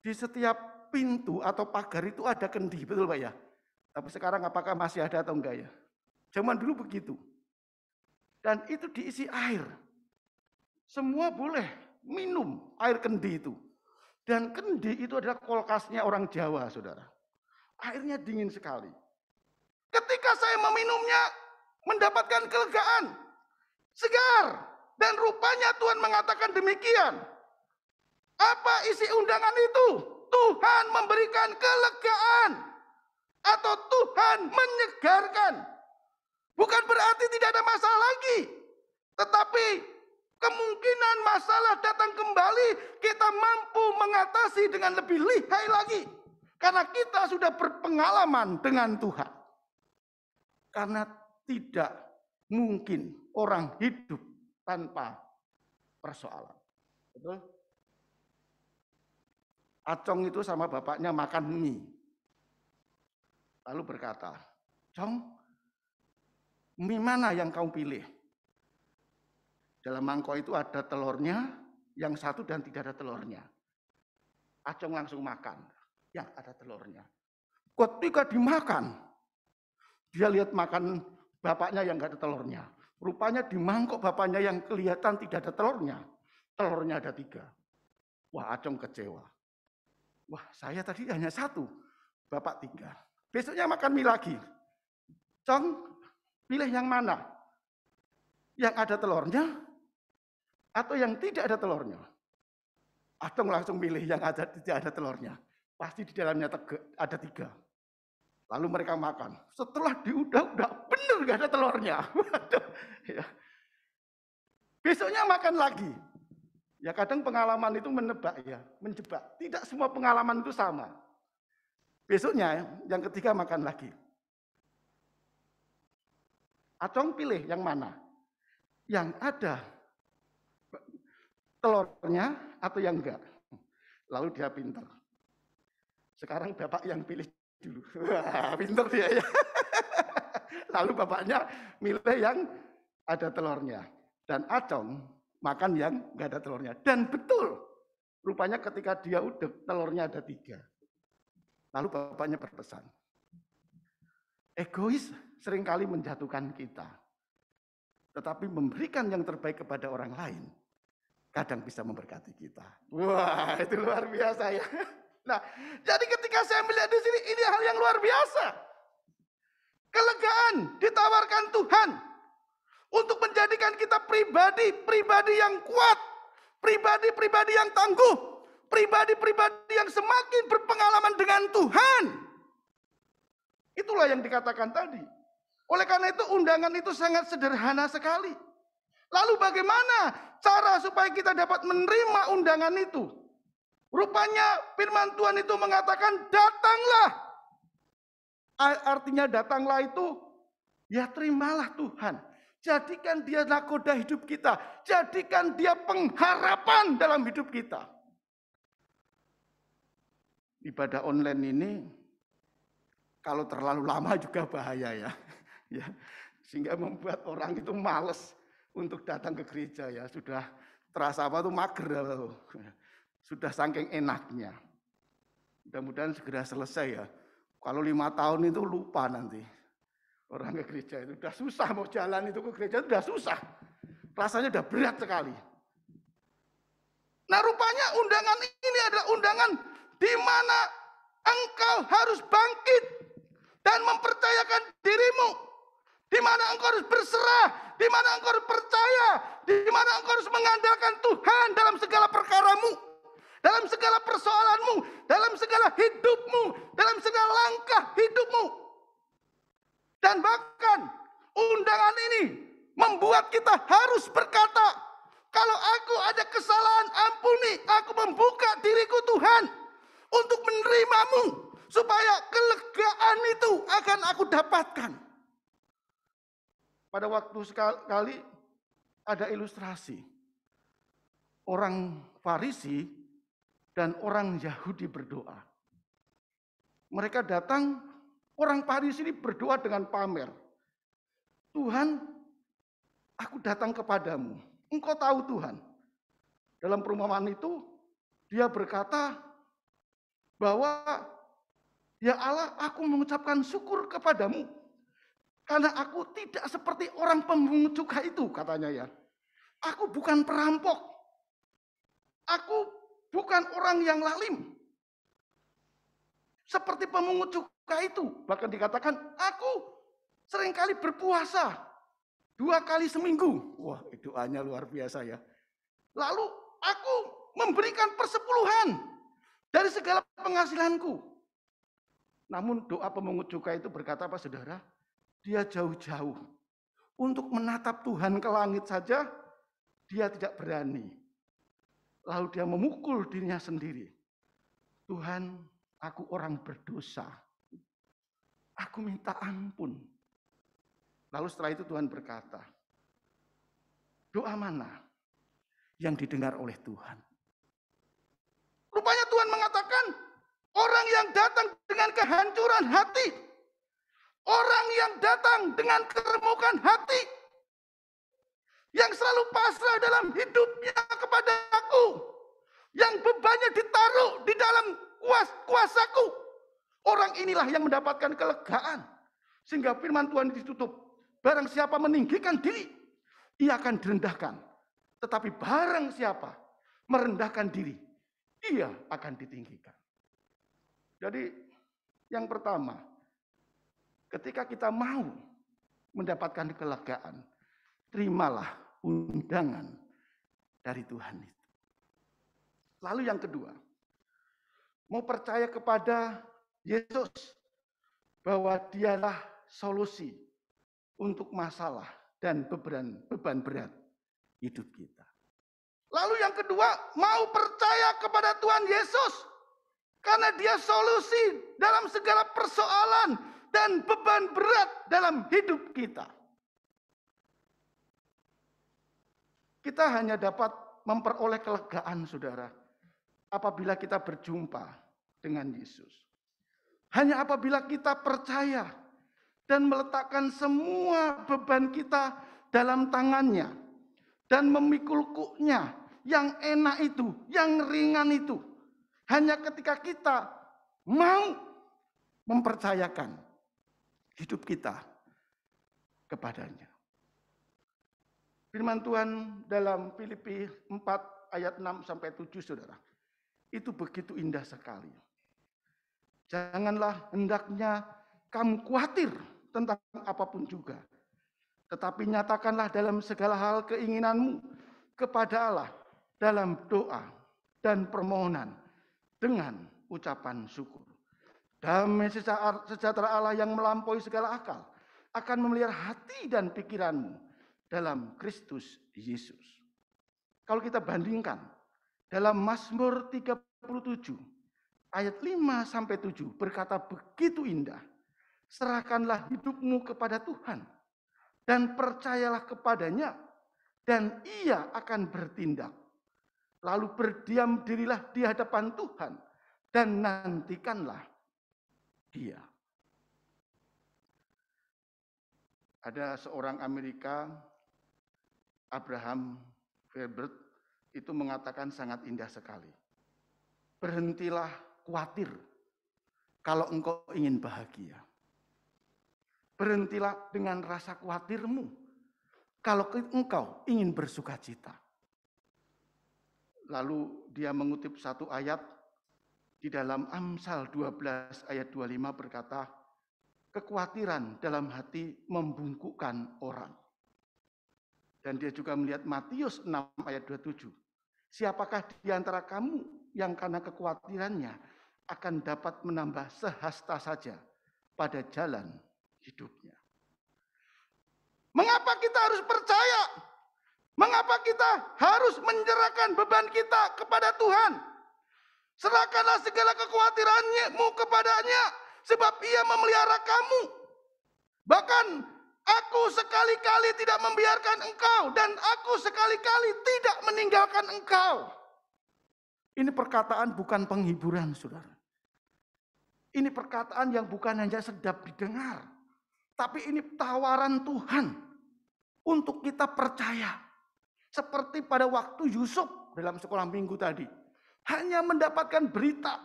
di setiap pintu atau pagar itu ada kendi, betul Pak ya? Tapi sekarang apakah masih ada atau enggak ya? Zaman dulu begitu. Dan itu diisi air. Semua boleh minum air kendi itu. Dan kendi itu adalah kulkasnya orang Jawa, saudara. Airnya dingin sekali. Ketika saya meminumnya, mendapatkan kelegaan, segar. Dan rupanya Tuhan mengatakan demikian. Apa isi undangan itu? Tuhan memberikan kelegaan. Atau Tuhan menyegarkan. Bukan berarti tidak ada masalah lagi. Tetapi kemungkinan masalah datang kembali, kita mampu mengatasi dengan lebih lihai lagi. Karena kita sudah berpengalaman dengan Tuhan. Karena tidak mungkin orang hidup tanpa persoalan. Betul? Acong itu sama bapaknya makan mie. Lalu berkata, Cong, mie mana yang kau pilih? Dalam mangkok itu ada telurnya, yang satu dan tidak ada telurnya. Acong langsung makan, yang ada telurnya. Ketika dimakan, dia lihat makan bapaknya yang nggak ada telurnya. Rupanya di mangkok bapaknya yang kelihatan tidak ada telurnya. Telurnya ada 3. Wah, Acong kecewa. Wah, saya tadi hanya 1, bapak 3. Besoknya makan mie lagi. Cong, pilih yang mana? Yang ada telurnya atau yang tidak ada telurnya? Acong langsung pilih yang tidak ada telurnya. Pasti di dalamnya ada 3. Lalu mereka makan. Setelah diudah-udah, bener gak ada telurnya. Ya. Besoknya makan lagi. Ya kadang pengalaman itu menebak ya, menjebak. Tidak semua pengalaman itu sama. Besoknya yang ketiga makan lagi. Acong pilih yang mana? Yang ada telurnya atau yang enggak? Lalu dia pintar. Sekarang bapak yang pilih dulu. Wah, pintar dia ya. Lalu bapaknya milih yang ada telurnya. Dan Acong makan yang enggak ada telurnya. Dan betul, rupanya ketika dia udah telurnya ada 3. Lalu bapaknya berpesan. Egois seringkali menjatuhkan kita. Tetapi memberikan yang terbaik kepada orang lain, kadang bisa memberkati kita. Wah, itu luar biasa ya. Nah, jadi ketika saya melihat di sini, ini hal yang luar biasa. Kelegaan ditawarkan Tuhan untuk menjadikan kita pribadi yang kuat, pribadi yang tangguh, pribadi yang semakin berpengalaman dengan Tuhan. Itulah yang dikatakan tadi. Oleh karena itu undangan itu sangat sederhana sekali. Lalu bagaimana cara supaya kita dapat menerima undangan itu? Rupanya firman Tuhan itu mengatakan datanglah. Artinya datanglah itu ya terimalah Tuhan. Jadikan dia nakoda hidup kita. Jadikan dia pengharapan dalam hidup kita. Ibadah online ini Kalau terlalu lama juga bahaya ya. Ya, sehingga membuat orang itu males untuk datang ke gereja ya. Sudah terasa apa tuh mager tuh. Sudah saking enaknya. Mudah-mudahan segera selesai ya. Kalau 5 tahun itu lupa nanti. Orang ke gereja itu udah susah, mau jalan itu ke gereja itu udah susah. Rasanya udah berat sekali. Nah rupanya undangan ini adalah undangan di mana engkau harus bangkit dan mempercayakan dirimu. Di mana engkau harus berserah, di mana engkau harus percaya, di mana engkau harus mengandalkan Tuhan dalam segala perkaramu, dalam segala persoalanmu, dalam segala hidupmu, dalam segala langkah hidupmu. Dan bahkan undangan ini membuat kita harus berkata, kalau aku ada kesalahan, ampuni, aku membuka diriku Tuhan untuk menerimamu, supaya kelegaan itu akan aku dapatkan. Pada waktu sekali ada ilustrasi. Orang Farisi dan orang Yahudi berdoa. Mereka datang, orang Farisi ini berdoa dengan pamer. Tuhan, aku datang kepadamu. Engkau tahu Tuhan. Dalam perumpamaan itu, dia berkata bahwa, ya Allah, aku mengucapkan syukur kepadamu. Karena aku tidak seperti orang pemungut cukai itu, katanya ya. Aku bukan perampok. Aku bukan orang yang lalim. Seperti pemungut cukai itu. Bahkan dikatakan, aku seringkali berpuasa 2 kali seminggu. Wah, doanya luar biasa ya. Lalu aku memberikan persepuluhan dari segala penghasilanku. Namun doa pemungut cukai itu berkata apa saudara? Dia jauh-jauh. Untuk menatap Tuhan ke langit saja, dia tidak berani. Lalu dia memukul dirinya sendiri. Tuhan, aku orang berdosa. Aku minta ampun. Lalu setelah itu Tuhan berkata, doa mana yang didengar oleh Tuhan? Rupanya Tuhan mengatakan, orang yang datang dengan kehancuran hati, orang yang datang dengan keremukan hati, yang selalu pasrah dalam hidupnya kepada aku, yang bebannya ditaruh di dalam kuasaku, orang inilah yang mendapatkan kelegaan. Sehingga firman Tuhan ditutup, barang siapa meninggikan diri, ia akan direndahkan. Tetapi barang siapa merendahkan diri, ia akan ditinggikan. Jadi yang pertama, ketika kita mau mendapatkan kelegaan, terimalah undangan dari Tuhan itu. Lalu yang kedua, mau percaya kepada Yesus bahwa dialah solusi untuk masalah dan beban berat hidup kita. Lalu yang kedua, mau percaya kepada Tuhan Yesus karena dia solusi dalam segala persoalan dan beban berat dalam hidup kita. Kita hanya dapat memperoleh kelegaan, saudara, apabila kita berjumpa dengan Yesus. Hanya apabila kita percaya dan meletakkan semua beban kita dalam tangannya dan memikulnya yang enak itu, yang ringan itu. Hanya ketika kita mau mempercayakan hidup kita kepadanya. Firman Tuhan dalam Filipi 4 ayat 6 sampai 7 saudara. Itu begitu indah sekali. Janganlah hendaknya kamu khawatir tentang apapun juga. Tetapi nyatakanlah dalam segala hal keinginanmu kepada Allah dalam doa dan permohonan dengan ucapan syukur. Damai sejahtera Allah yang melampaui segala akal akan memelihara hati dan pikiranmu dalam Kristus Yesus. Kalau kita bandingkan dalam Mazmur 37 ayat 5 sampai 7 berkata begitu indah. Serahkanlah hidupmu kepada Tuhan dan percayalah kepadanya dan ia akan bertindak. Lalu berdiam dirilah di hadapan Tuhan dan nantikanlah dia. Ada seorang Amerika, Abraham Verbert, itu mengatakan sangat indah sekali. Berhentilah khawatir kalau engkau ingin bahagia. Berhentilah dengan rasa khawatirmu kalau engkau ingin bersukacita. Lalu dia mengutip satu ayat di dalam Amsal 12 ayat 25 berkata, kekhawatiran dalam hati membungkukkan orang. Dan dia juga melihat Matius 6 ayat 27. Siapakah di antara kamu yang karena kekhawatirannya akan dapat menambah sehasta saja pada jalan hidupnya. Mengapa kita harus percaya? Mengapa kita harus menyerahkan beban kita kepada Tuhan? Serahkanlah segala kekhawatiranmu kepadanya, sebab Ia memelihara kamu. Bahkan aku sekali-kali tidak membiarkan engkau, dan aku sekali-kali tidak meninggalkan engkau. Ini perkataan bukan penghiburan, saudara. Ini perkataan yang bukan hanya sedap didengar, tapi ini tawaran Tuhan untuk kita percaya. Seperti pada waktu Yusuf dalam sekolah minggu tadi, hanya mendapatkan berita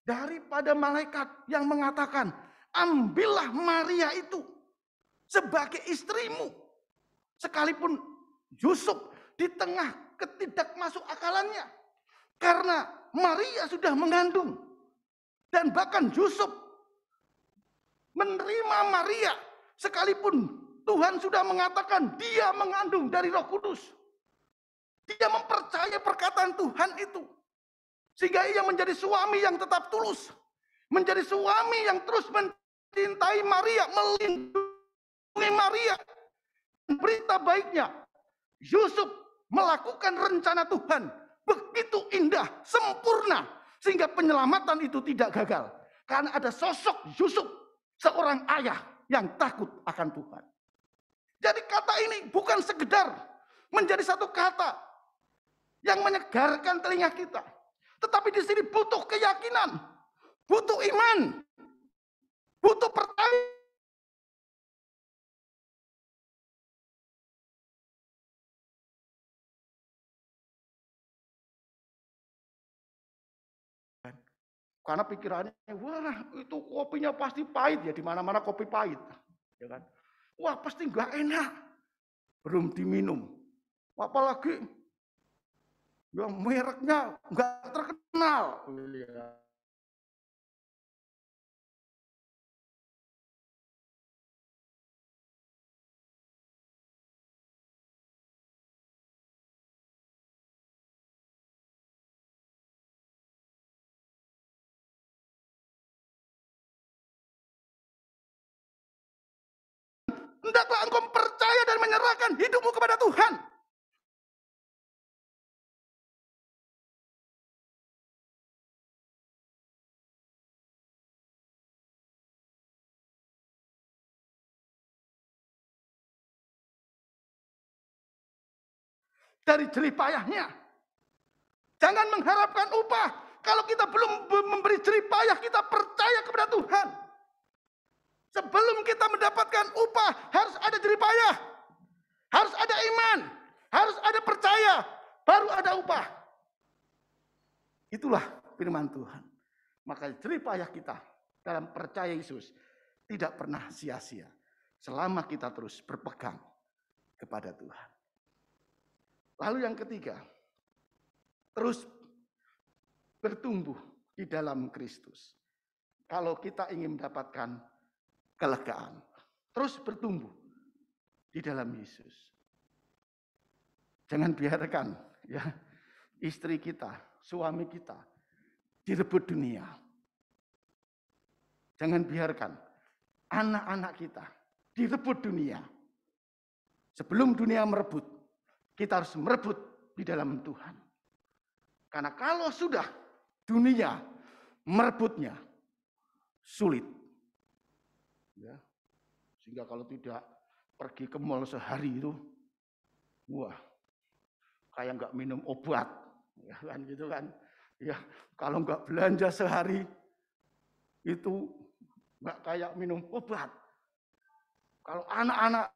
daripada malaikat yang mengatakan, ambillah Maria itu sebagai istrimu. Sekalipun Yusuf di tengah ketidakmasuk akalannya, karena Maria sudah mengandung. Dan bahkan Yusuf menerima Maria, sekalipun Tuhan sudah mengatakan dia mengandung dari Roh Kudus. Dia mempercayai perkataan Tuhan itu. Sehingga ia menjadi suami yang tetap tulus. Menjadi suami yang terus mencintai Maria, melindungi Maria. Berita baiknya, Yusuf melakukan rencana Tuhan begitu indah, sempurna, sehingga penyelamatan itu tidak gagal. Karena ada sosok Yusuf, seorang ayah yang takut akan Tuhan. Jadi kata ini bukan sekedar menjadi satu kata yang menyegarkan telinga kita. Tetapi di sini butuh keyakinan, butuh iman, butuh percaya. Karena pikirannya, wah itu kopinya pasti pahit ya, di mana-mana kopi pahit, ya kan? Wah pasti nggak enak, belum diminum, apalagi yang mereknya nggak terkenal. Hendaklah engkau percaya dan menyerahkan hidupmu kepada Tuhan. Dari jerih payahnya. Jangan mengharapkan upah. Kalau kita belum memberi jerih payah, kita percaya kepada Tuhan. Sebelum kita mendapatkan upah, harus ada jerih payah. Harus ada iman. Harus ada percaya. Baru ada upah. Itulah firman Tuhan. Maka jerih payah kita dalam percaya Yesus tidak pernah sia-sia. Selama kita terus berpegang kepada Tuhan. Lalu yang ketiga, terus bertumbuh di dalam Kristus. Kalau kita ingin mendapatkan kelegaan, terus bertumbuh di dalam Yesus. Jangan biarkan ya istri kita, suami kita direbut dunia. Jangan biarkan anak-anak kita direbut dunia. Sebelum dunia merebut, kita harus merebut di dalam Tuhan. Karena kalau sudah dunia merebutnya, sulit. Ya. Sehingga kalau tidak pergi ke mall sehari itu, wah, kayak nggak minum obat, ya kan gitu kan. Ya, kalau nggak belanja sehari, itu nggak kayak minum obat. Kalau anak-anak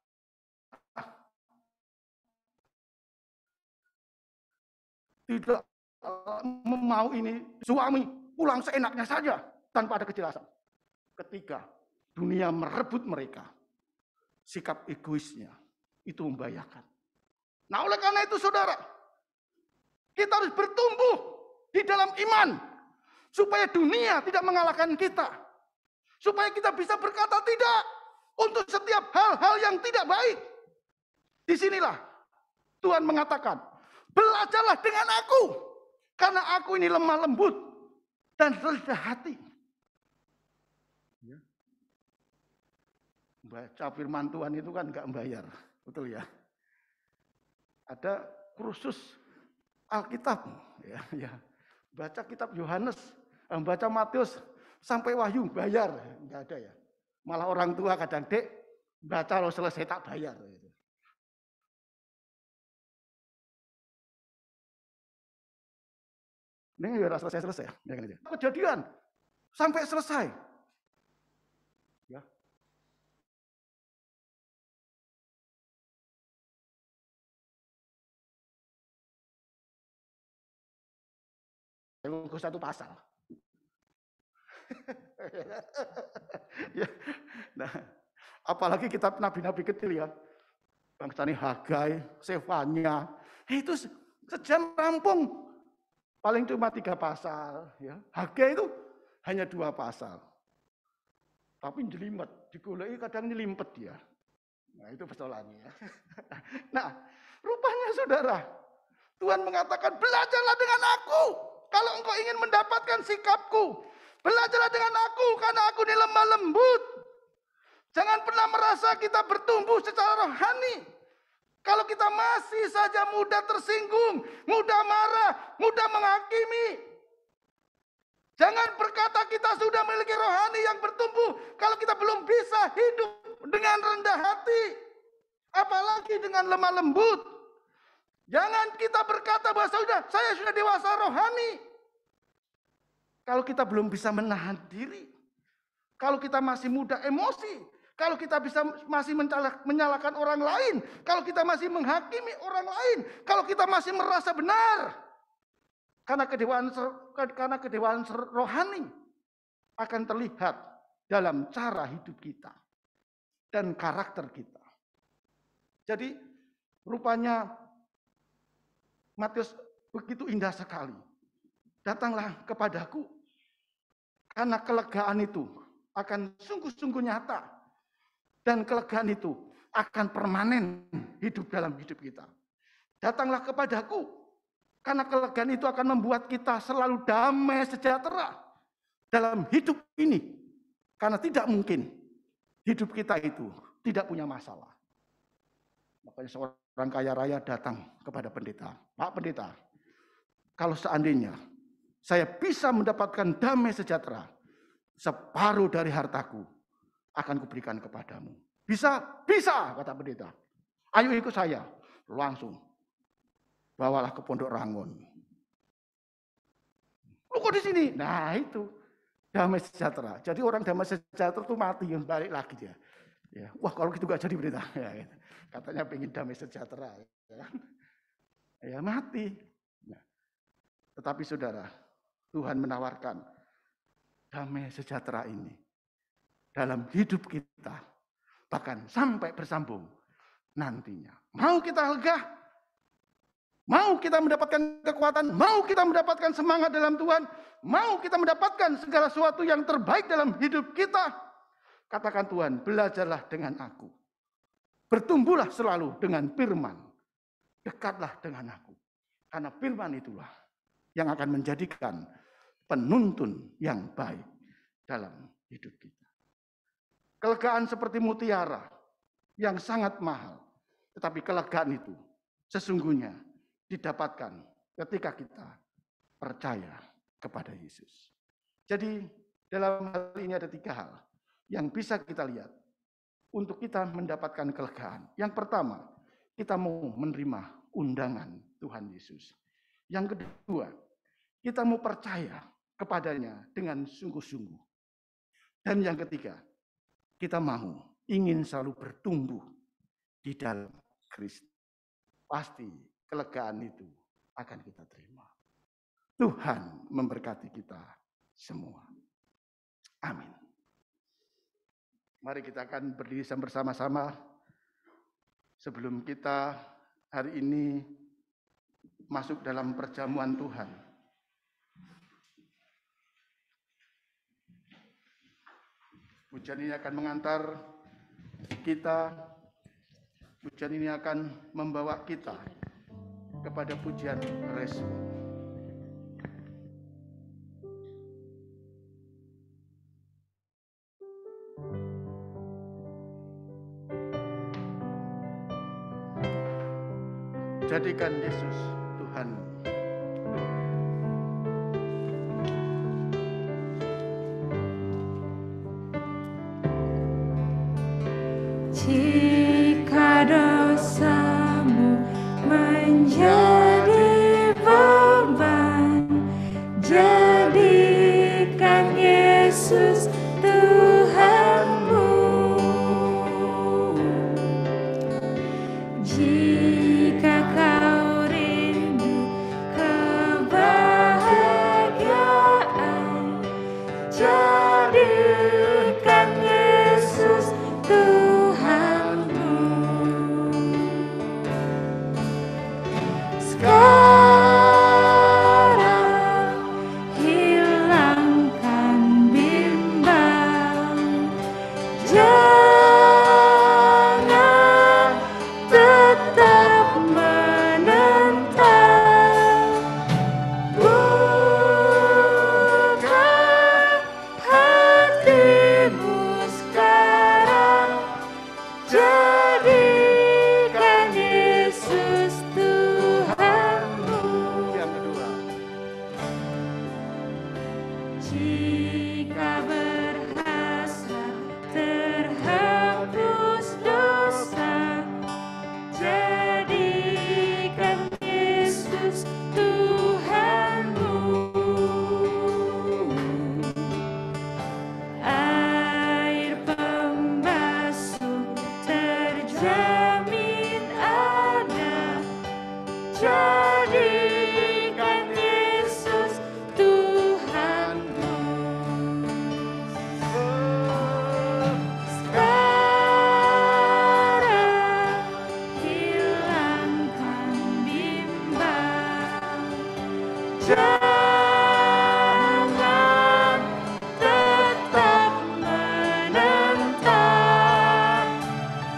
tidak mau ini, suami pulang seenaknya saja tanpa ada kejelasan. Ketika dunia merebut mereka, sikap egoisnya itu membahayakan. Nah, oleh karena itu saudara, kita harus bertumbuh di dalam iman supaya dunia tidak mengalahkan kita. Supaya kita bisa berkata tidak untuk setiap hal-hal yang tidak baik. Disinilah Tuhan mengatakan, belajarlah dengan aku, karena aku ini lemah lembut dan rendah hati. Baca firman Tuhan itu kan nggak membayar, betul ya? Ada kursus Alkitab, ya. Baca kitab Yohanes, baca Matius sampai Wahyu bayar, nggak ada ya. Malah orang tua kadang, Dek, baca lo selesai tak bayar. Ini ya selesai, kejadian sampai selesai. Ya. Ke satu pasal. Ya. Nah, apalagi kitab nabi-nabi kecil ya. Bangsa ini Hagai, Sefanya, itu sejam rampung. Paling cuma 3 pasal. Ya. Hagai itu hanya 2 pasal. Tapi jelimet, digoleki kadang nyelimpet dia. Nah itu persoalannya. Ya. Nah, rupanya saudara, Tuhan mengatakan, belajarlah dengan aku. Kalau engkau ingin mendapatkan sikapku, belajarlah dengan aku, karena aku ini lemah lembut. Jangan pernah merasa kita bertumbuh secara rohani. Kalau kita masih saja mudah tersinggung, mudah marah, mudah menghakimi. Jangan berkata kita sudah memiliki rohani yang bertumbuh, kalau kita belum bisa hidup dengan rendah hati. Apalagi dengan lemah lembut. Jangan kita berkata bahwa saya sudah dewasa rohani. Kalau kita belum bisa menahan diri. Kalau kita masih mudah emosi. Kalau kita masih menyalahkan orang lain. Kalau kita masih menghakimi orang lain. Kalau kita masih merasa benar. Karena kedewaan rohani akan terlihat dalam cara hidup kita. Dan karakter kita. Jadi rupanya Matius begitu indah sekali. Datanglah kepadaku. Karena kelegaan itu akan sungguh-sungguh nyata. Dan kelegaan itu akan permanen hidup dalam hidup kita. Datanglah kepadaku. Karena kelegaan itu akan membuat kita selalu damai sejahtera dalam hidup ini. Karena tidak mungkin hidup kita itu tidak punya masalah. Makanya seorang kaya raya datang kepada pendeta. Pak pendeta, kalau seandainya saya bisa mendapatkan damai sejahtera, separuh dari hartaku akan kuberikan kepadamu. Bisa, bisa, kata pendeta. Ayo ikut saya. Langsung. Bawalah ke Pondok Rangon. Lu kok di sini? Nah itu. Damai sejahtera. Jadi orang damai sejahtera itu mati, yang balik lagi dia. Ya. Wah kalau gitu gak jadi pendeta. Ya, gitu. Katanya pengen damai sejahtera. Ya mati. Nah. Tetapi saudara, Tuhan menawarkan damai sejahtera ini dalam hidup kita, bahkan sampai bersambung nantinya. Mau kita lega, mau kita mendapatkan kekuatan, mau kita mendapatkan semangat dalam Tuhan, mau kita mendapatkan segala sesuatu yang terbaik dalam hidup kita, katakan Tuhan, belajarlah dengan aku. Bertumbuhlah selalu dengan firman. Dekatlah dengan aku. Karena firman itulah yang akan menjadikan penuntun yang baik dalam hidup kita. Kelegaan seperti mutiara yang sangat mahal. Tetapi kelegaan itu sesungguhnya didapatkan ketika kita percaya kepada Yesus. Jadi dalam hal ini ada 3 hal yang bisa kita lihat untuk kita mendapatkan kelegaan. Yang pertama, kita mau menerima undangan Tuhan Yesus. Yang kedua, kita mau percaya kepadanya dengan sungguh-sungguh. Dan yang ketiga, kita mau ingin selalu bertumbuh di dalam Kristus. Pasti kelegaan itu akan kita terima. Tuhan memberkati kita semua. Amin. Mari kita akan berdiri bersama-sama sebelum kita hari ini masuk dalam perjamuan Tuhan. Pujian ini akan mengantar kita, pujian ini akan membawa kita kepada pujian respon. Jadikan Yesus Tuhan. Jika dosamu menjadi beban, jadikan Yesus Tuhanmu. Jika kau rindu kebahagiaan, jadikan Yesus Tuhanmu. Sekarang hilangkan bimbang, jangan tetap menentang. Buka hatimu sekarang, jadikan Yesus Tuhanmu. Yang kedua, Jika berhasrat terhapus dosa, jadikan Yesus Tuhanmu. Air pembasuh terjamin ada, jadikan Yesus Tuhanmu. Sekarang hilangkan bimbang, jangan tetap menentang.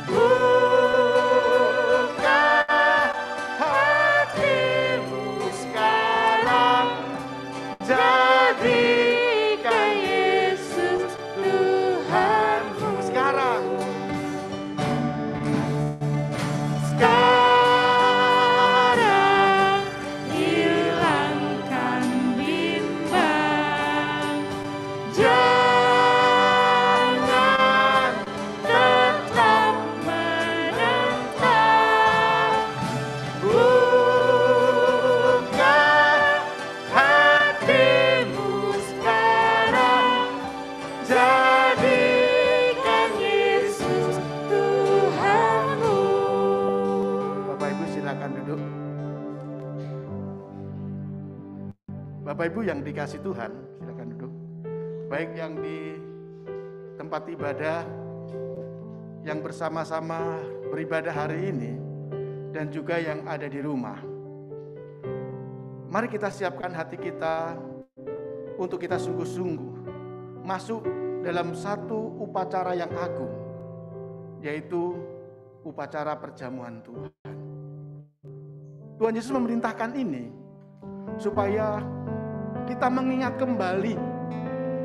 Buka hatimu sekarang, jadikan Yesus Tuhanmu. sekarang Sekarang hilangkan bimbang, jangan tetap menentang. Buka hatimu sekarang, jadikan Yesus Tuhanmu. Bapak Ibu silakan duduk. Bapak Ibu yang dikasih Tuhan, silakan duduk. Baik yang di tempat ibadah, yang bersama-sama beribadah hari ini, dan juga yang ada di rumah. Mari kita siapkan hati kita untuk kita sungguh-sungguh masuk dalam satu upacara yang agung, yaitu upacara perjamuan Tuhan. Tuhan Yesus memerintahkan ini supaya kita mengingat kembali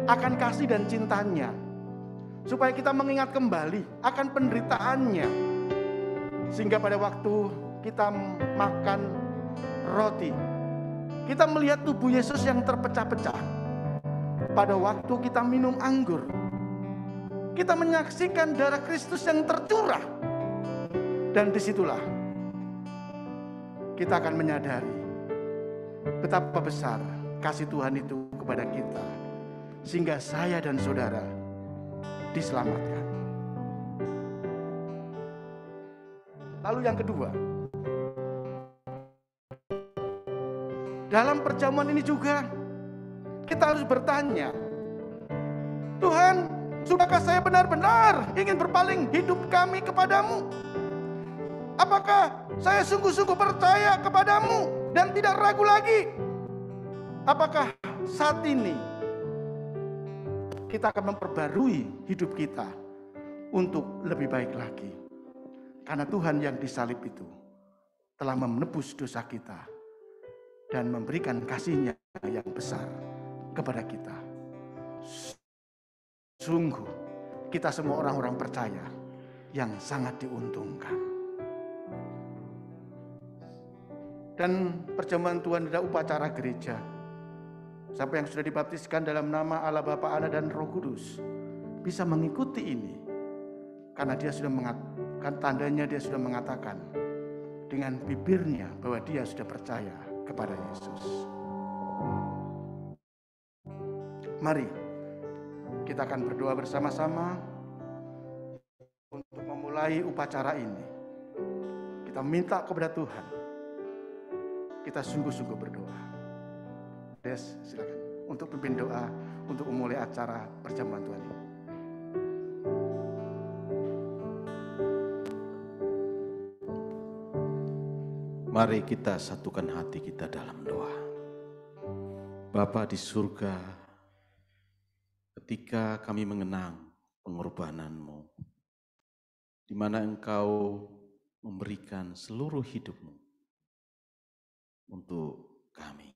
akan kasih dan cintanya, supaya kita mengingat kembali akan penderitaannya, sehingga pada waktu kita makan roti, kita melihat tubuh Yesus yang terpecah-pecah. Pada waktu kita minum anggur, kita menyaksikan darah Kristus yang tercurah. Dan disitulah kita akan menyadari betapa besar kasih Tuhan itu kepada kita, sehingga saya dan saudara diselamatkan. Lalu yang kedua, dalam perjamuan ini juga kita harus bertanya, Tuhan, sudahkah saya benar-benar ingin berpaling hidup kami kepadamu? Apakah saya sungguh-sungguh percaya kepadamu dan tidak ragu lagi? Apakah saat ini kita akan memperbarui hidup kita untuk lebih baik lagi? Karena Tuhan yang disalib itu telah menebus dosa kita dan memberikan kasih-Nya yang besar kepada kita. Sungguh kita semua orang-orang percaya yang sangat diuntungkan. Dan perjamuan Tuhan adalah upacara gereja. Siapa yang sudah dibaptiskan dalam nama Allah Bapa, Anak dan Roh Kudus bisa mengikuti ini, karena dia sudah mengatakan, tandanya dia sudah mengatakan dengan bibirnya bahwa dia sudah percaya kepada Yesus. Mari kita akan berdoa bersama-sama untuk memulai upacara ini. Kita minta kepada Tuhan, kita sungguh-sungguh berdoa. Des, silakan untuk pimpin doa untuk memulai acara perjamuan Tuhan ini. Mari kita satukan hati kita dalam doa. Bapa di surga, ketika kami mengenang pengorbanan-Mu, di mana Engkau memberikan seluruh hidup-Mu untuk kami.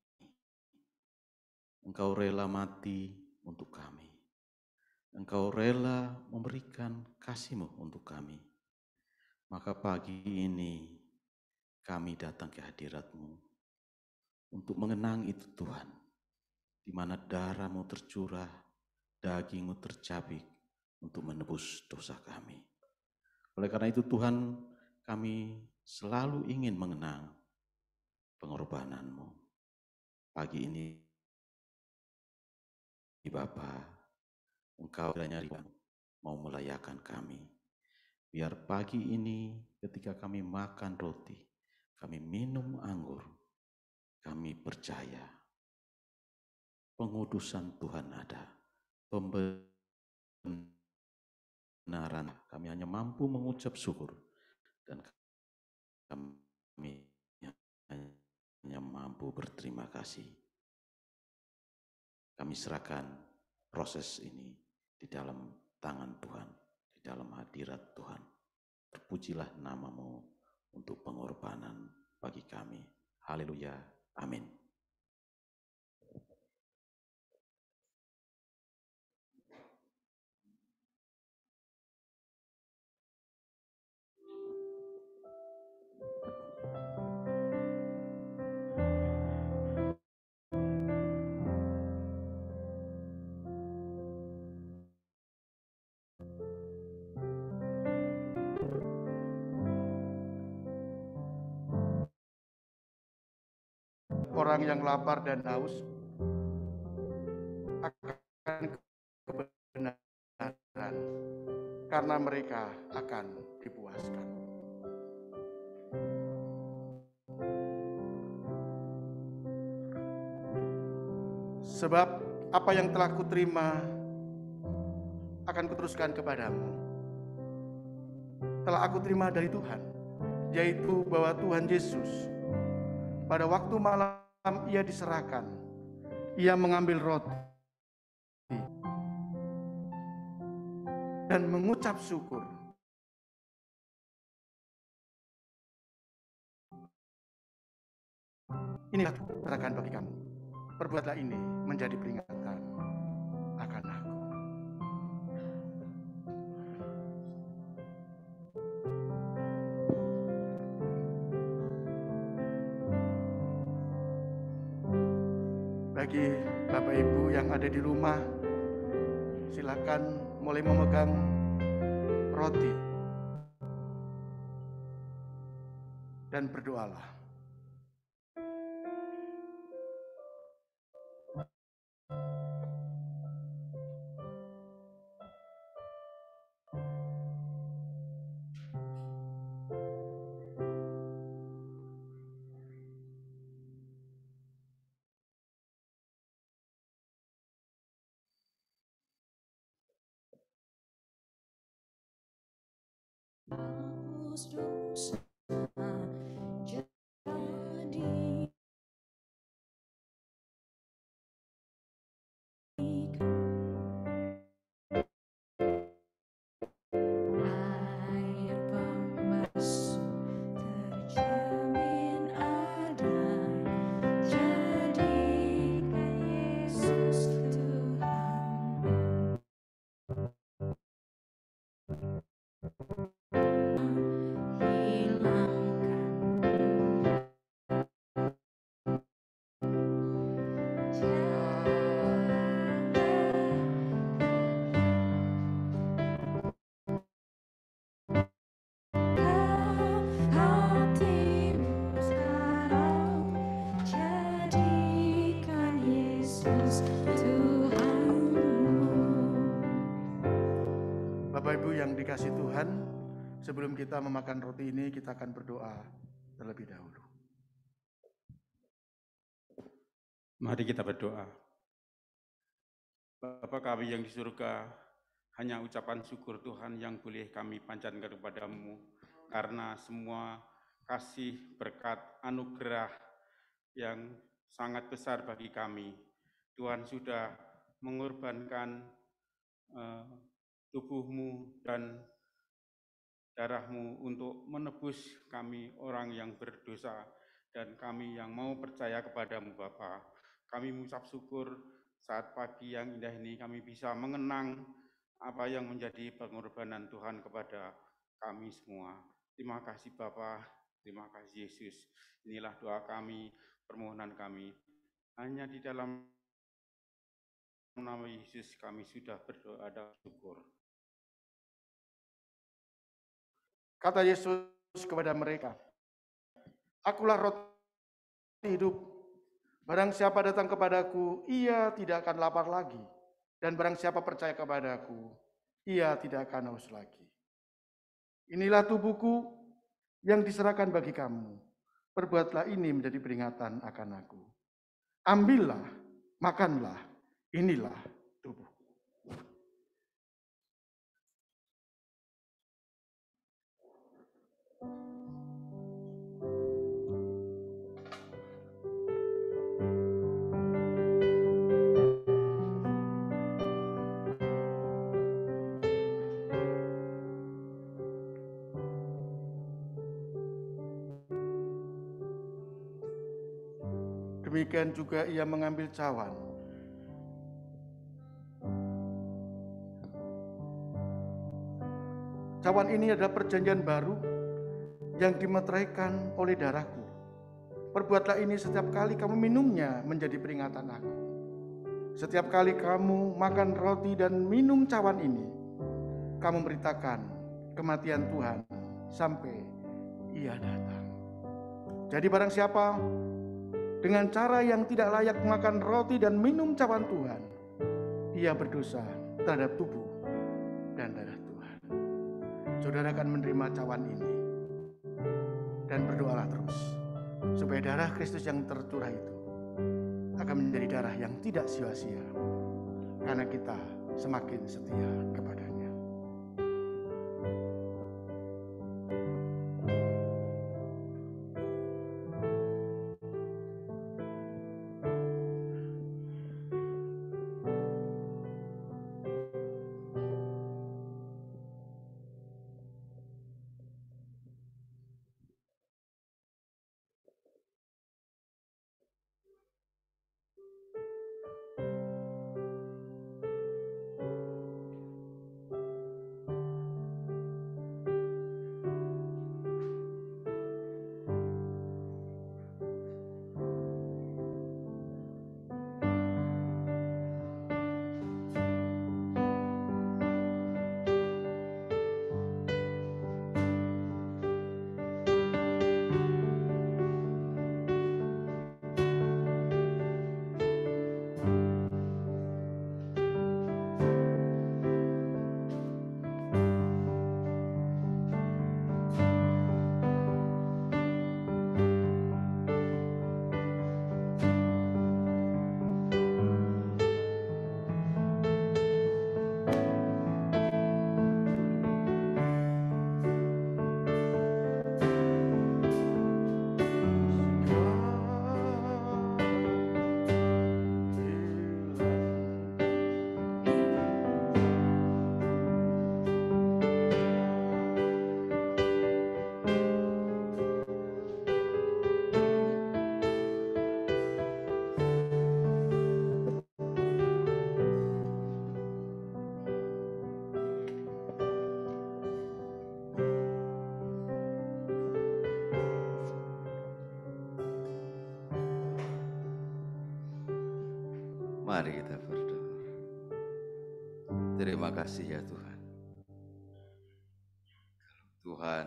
Engkau rela mati untuk kami. Engkau rela memberikan kasih-Mu untuk kami. Maka pagi ini kami datang ke hadirat-Mu untuk mengenang itu Tuhan, di mana darah-Mu tercurah, daging-Mu tercabik untuk menebus dosa kami. Oleh karena itu Tuhan, kami selalu ingin mengenang pengorbanan-Mu. Pagi ini, Bapa, Engkau kiranya mau melayakan kami. Biar pagi ini ketika kami makan roti, kami minum anggur, kami percaya pengudusan Tuhan ada, pembenaran. Kami hanya mampu mengucap syukur dan kami hanya mampu berterima kasih. Kami serahkan proses ini di dalam tangan Tuhan, di dalam hadirat Tuhan. Terpujilah nama-Mu untuk pengorbanan bagi kami. Haleluya. Amin. Orang yang lapar dan haus akan kebenaran, karena mereka akan dipuaskan. Sebab apa yang telah kuterima akan kuteruskan kepadamu. Telah aku terima dari Tuhan, yaitu bahwa Tuhan Yesus pada waktu malam Ia diserahkan, Ia mengambil roti dan mengucap syukur. Inilah katakan bagi kamu, perbuatlah ini menjadi peringatan akan aku. Bagi Bapak Ibu yang ada di rumah, silakan mulai memegang roti dan berdoalah. hapus dosa, jadi air pembasuh terjamin ada, jadikan Yesus Tuhan. Hatimu sekarang, jadikan Yesus Tuhanmu. Bapak Ibu yang dikasih Tuhan, sebelum kita memakan roti ini, kita akan berdoa terlebih dahulu. Mari kita berdoa. Bapa kami yang di surga, hanya ucapan syukur Tuhan yang boleh kami panjatkan kepadamu, karena semua kasih, berkat, anugerah yang sangat besar bagi kami. Tuhan sudah mengorbankan tubuhmu dan darahmu untuk menebus kami orang yang berdosa dan kami yang mau percaya kepadamu Bapa. Kami mengucap syukur saat pagi yang indah ini kami bisa mengenang apa yang menjadi pengorbanan Tuhan kepada kami semua. Terima kasih Bapa, terima kasih Yesus. Inilah doa kami, permohonan kami. Hanya di dalam nama Yesus kami sudah berdoa dan syukur. Kata Yesus kepada mereka, "Akulah roti hidup. Barang siapa datang kepadaku, ia tidak akan lapar lagi. Dan barang siapa percaya kepadaku, ia tidak akan haus lagi. Inilah tubuhku yang diserahkan bagi kamu. Perbuatlah ini menjadi peringatan akan aku. Ambillah, makanlah, inilah tubuhku." Demikian juga ia mengambil cawan. Cawan ini adalah perjanjian baru yang dimeteraikan oleh darahku. Perbuatlah ini setiap kali kamu minumnya menjadi peringatan aku. Setiap kali kamu makan roti dan minum cawan ini, kamu memberitakan kematian Tuhan sampai ia datang. Jadi barang siapa dengan cara yang tidak layak makan roti dan minum cawan Tuhan, ia berdosa terhadap tubuh dan darah Tuhan. Saudara akan menerima cawan ini dan berdoalah terus supaya darah Kristus yang tercurah itu akan menjadi darah yang tidak sia-sia karena kita semakin setia kepadanya. Mari kita berdoa. Terima kasih ya Tuhan. Tuhan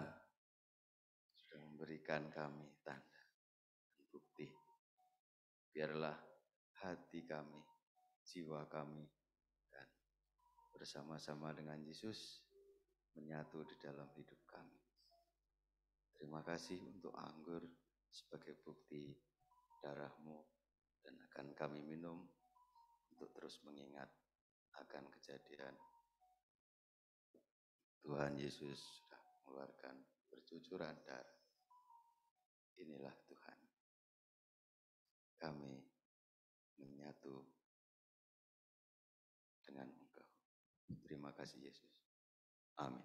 sudah memberikan kami tanda dan bukti. Biarlah hati kami, jiwa kami, dan bersama-sama dengan Yesus menyatu di dalam hidup kami. Terima kasih untuk anggur sebagai bukti darah-Mu, dan akan kami minum untuk terus mengingat akan kejadian Tuhan Yesus sudah mengeluarkan bercucuran darah. Inilah Tuhan, kami menyatu dengan Engkau. Terima kasih Yesus. Amin.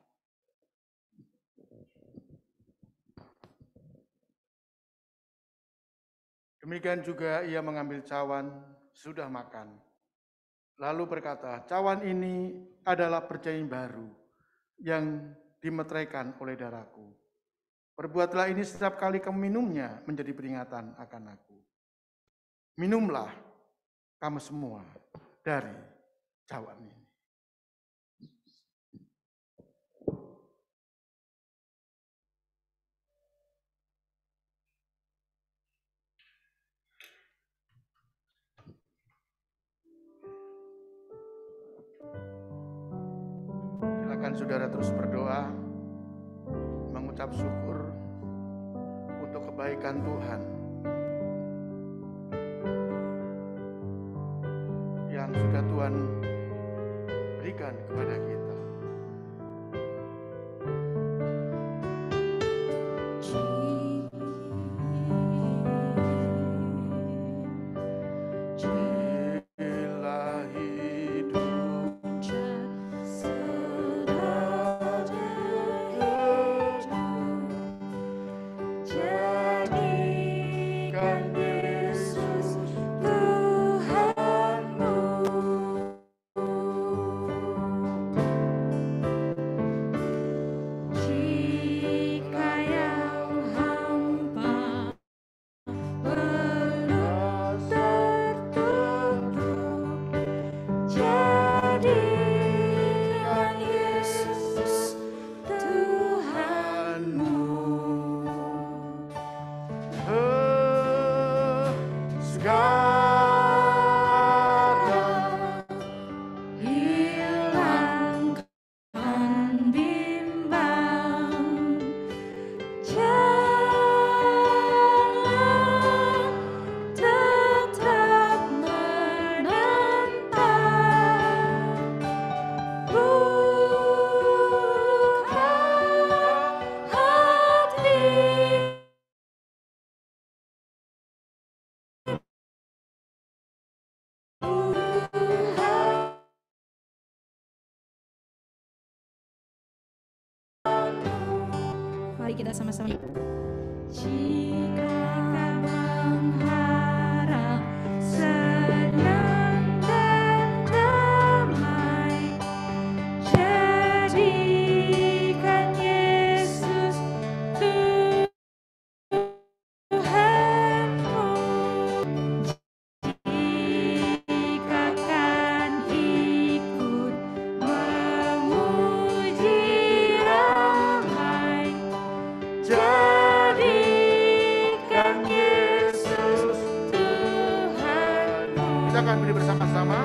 Demikian juga ia mengambil cawan, sudah makan. Lalu berkata, cawan ini adalah perjanjian baru yang dimeteraikan oleh darahku. Perbuatlah ini setiap kali kamu minumnya menjadi peringatan akan aku. Minumlah kamu semua dari cawan ini. Silakan saudara terus berdoa, mengucap syukur untuk kebaikan Tuhan yang sudah Tuhan berikan kepada kita. Mari kita sama-sama. Jika mengharap senang dan damai, jadikan Yesus Tuhanmu. Jika kan ikut memuji ramai, jadikan Yesus Tuhanmu. Kita akan beri bersama-sama.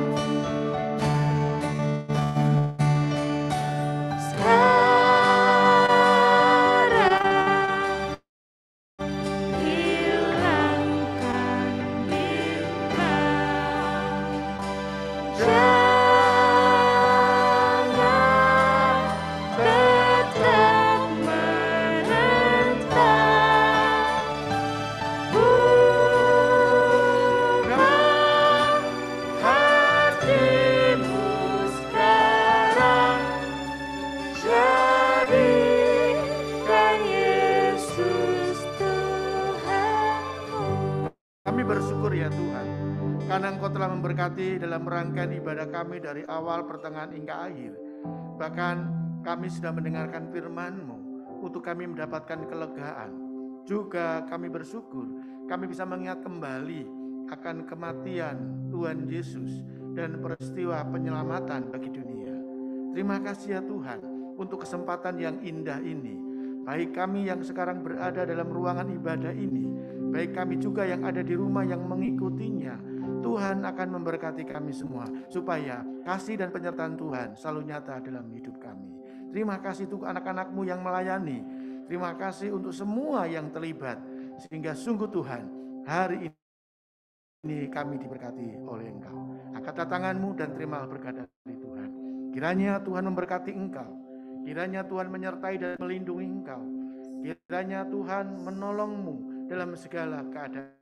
Sekarang hilangkan bimbang, jangan tetap menentang, buka hatimu sekarang, jadikan Yesus Tuhanmu. Kami bersyukur ya Tuhan, karena Engkau telah memberkati dalam rangkaian ibadah kami dari awal, pertengahan, hingga akhir. Bahkan kami sudah mendengarkan firman-Mu untuk kami mendapatkan kelegaan. Juga kami bersyukur, kami bisa mengingat kembali akan kematian Tuhan Yesus dan peristiwa penyelamatan bagi dunia. Terima kasih ya Tuhan untuk kesempatan yang indah ini. Baik kami yang sekarang berada dalam ruangan ibadah ini, baik kami juga yang ada di rumah yang mengikutinya, Tuhan akan memberkati kami semua, supaya kasih dan penyertaan Tuhan selalu nyata dalam hidup kami. Terima kasih untuk anak-anak-Mu yang melayani. Terima kasih untuk semua yang terlibat. Sehingga sungguh Tuhan, hari ini kami diberkati oleh Engkau. Angkatlah tangan-Mu dan terimalah berkat dari Tuhan. Kiranya Tuhan memberkati Engkau. Kiranya Tuhan menyertai dan melindungi Engkau. Kiranya Tuhan menolong-Mu dalam segala keadaan.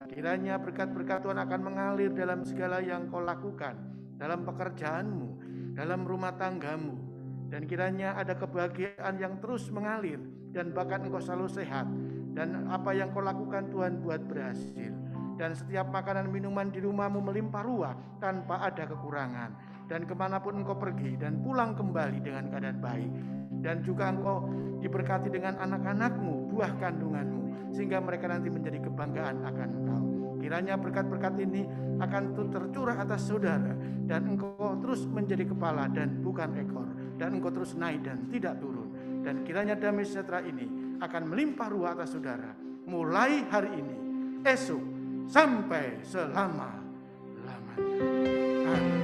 Kiranya berkat-berkat Tuhan akan mengalir dalam segala yang Kau lakukan, dalam pekerjaan-Mu, dalam rumah tangga-Mu. Dan kiranya ada kebahagiaan yang terus mengalir, dan bahkan Engkau selalu sehat. Dan apa yang Kau lakukan Tuhan buat berhasil. Dan setiap makanan minuman di rumah-Mu melimpah ruah tanpa ada kekurangan. Dan kemanapun Engkau pergi dan pulang kembali dengan keadaan baik. Dan juga Engkau diberkati dengan anak-anak-Mu, buah kandungan-Mu, sehingga mereka nanti menjadi kebanggaan akan Engkau. Kiranya berkat-berkat ini akan tercurah atas saudara, dan Engkau terus menjadi kepala dan bukan ekor, dan Engkau terus naik dan tidak turun. Dan kiranya damai sejahtera ini akan melimpah ruah atas saudara, mulai hari ini, esok, sampai selama-lamanya. Amin.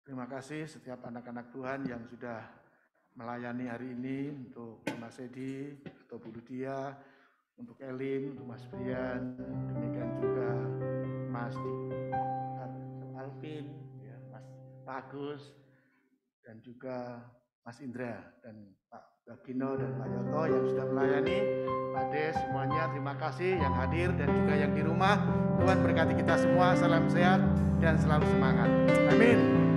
Terima kasih setiap anak-anak Tuhan yang sudah melayani hari ini, untuk Mas Edi, atau Bu Lydia, untuk Elin, untuk Mas Brian, demikian juga Mas Alvin, ya, Mas Agus, dan juga Mas Indra, dan Pak Bagino dan Pak Yoto yang sudah melayani. Pak Des, semuanya terima kasih yang hadir dan juga yang di rumah. Tuhan berkati kita semua, salam sehat dan selalu semangat. Amin.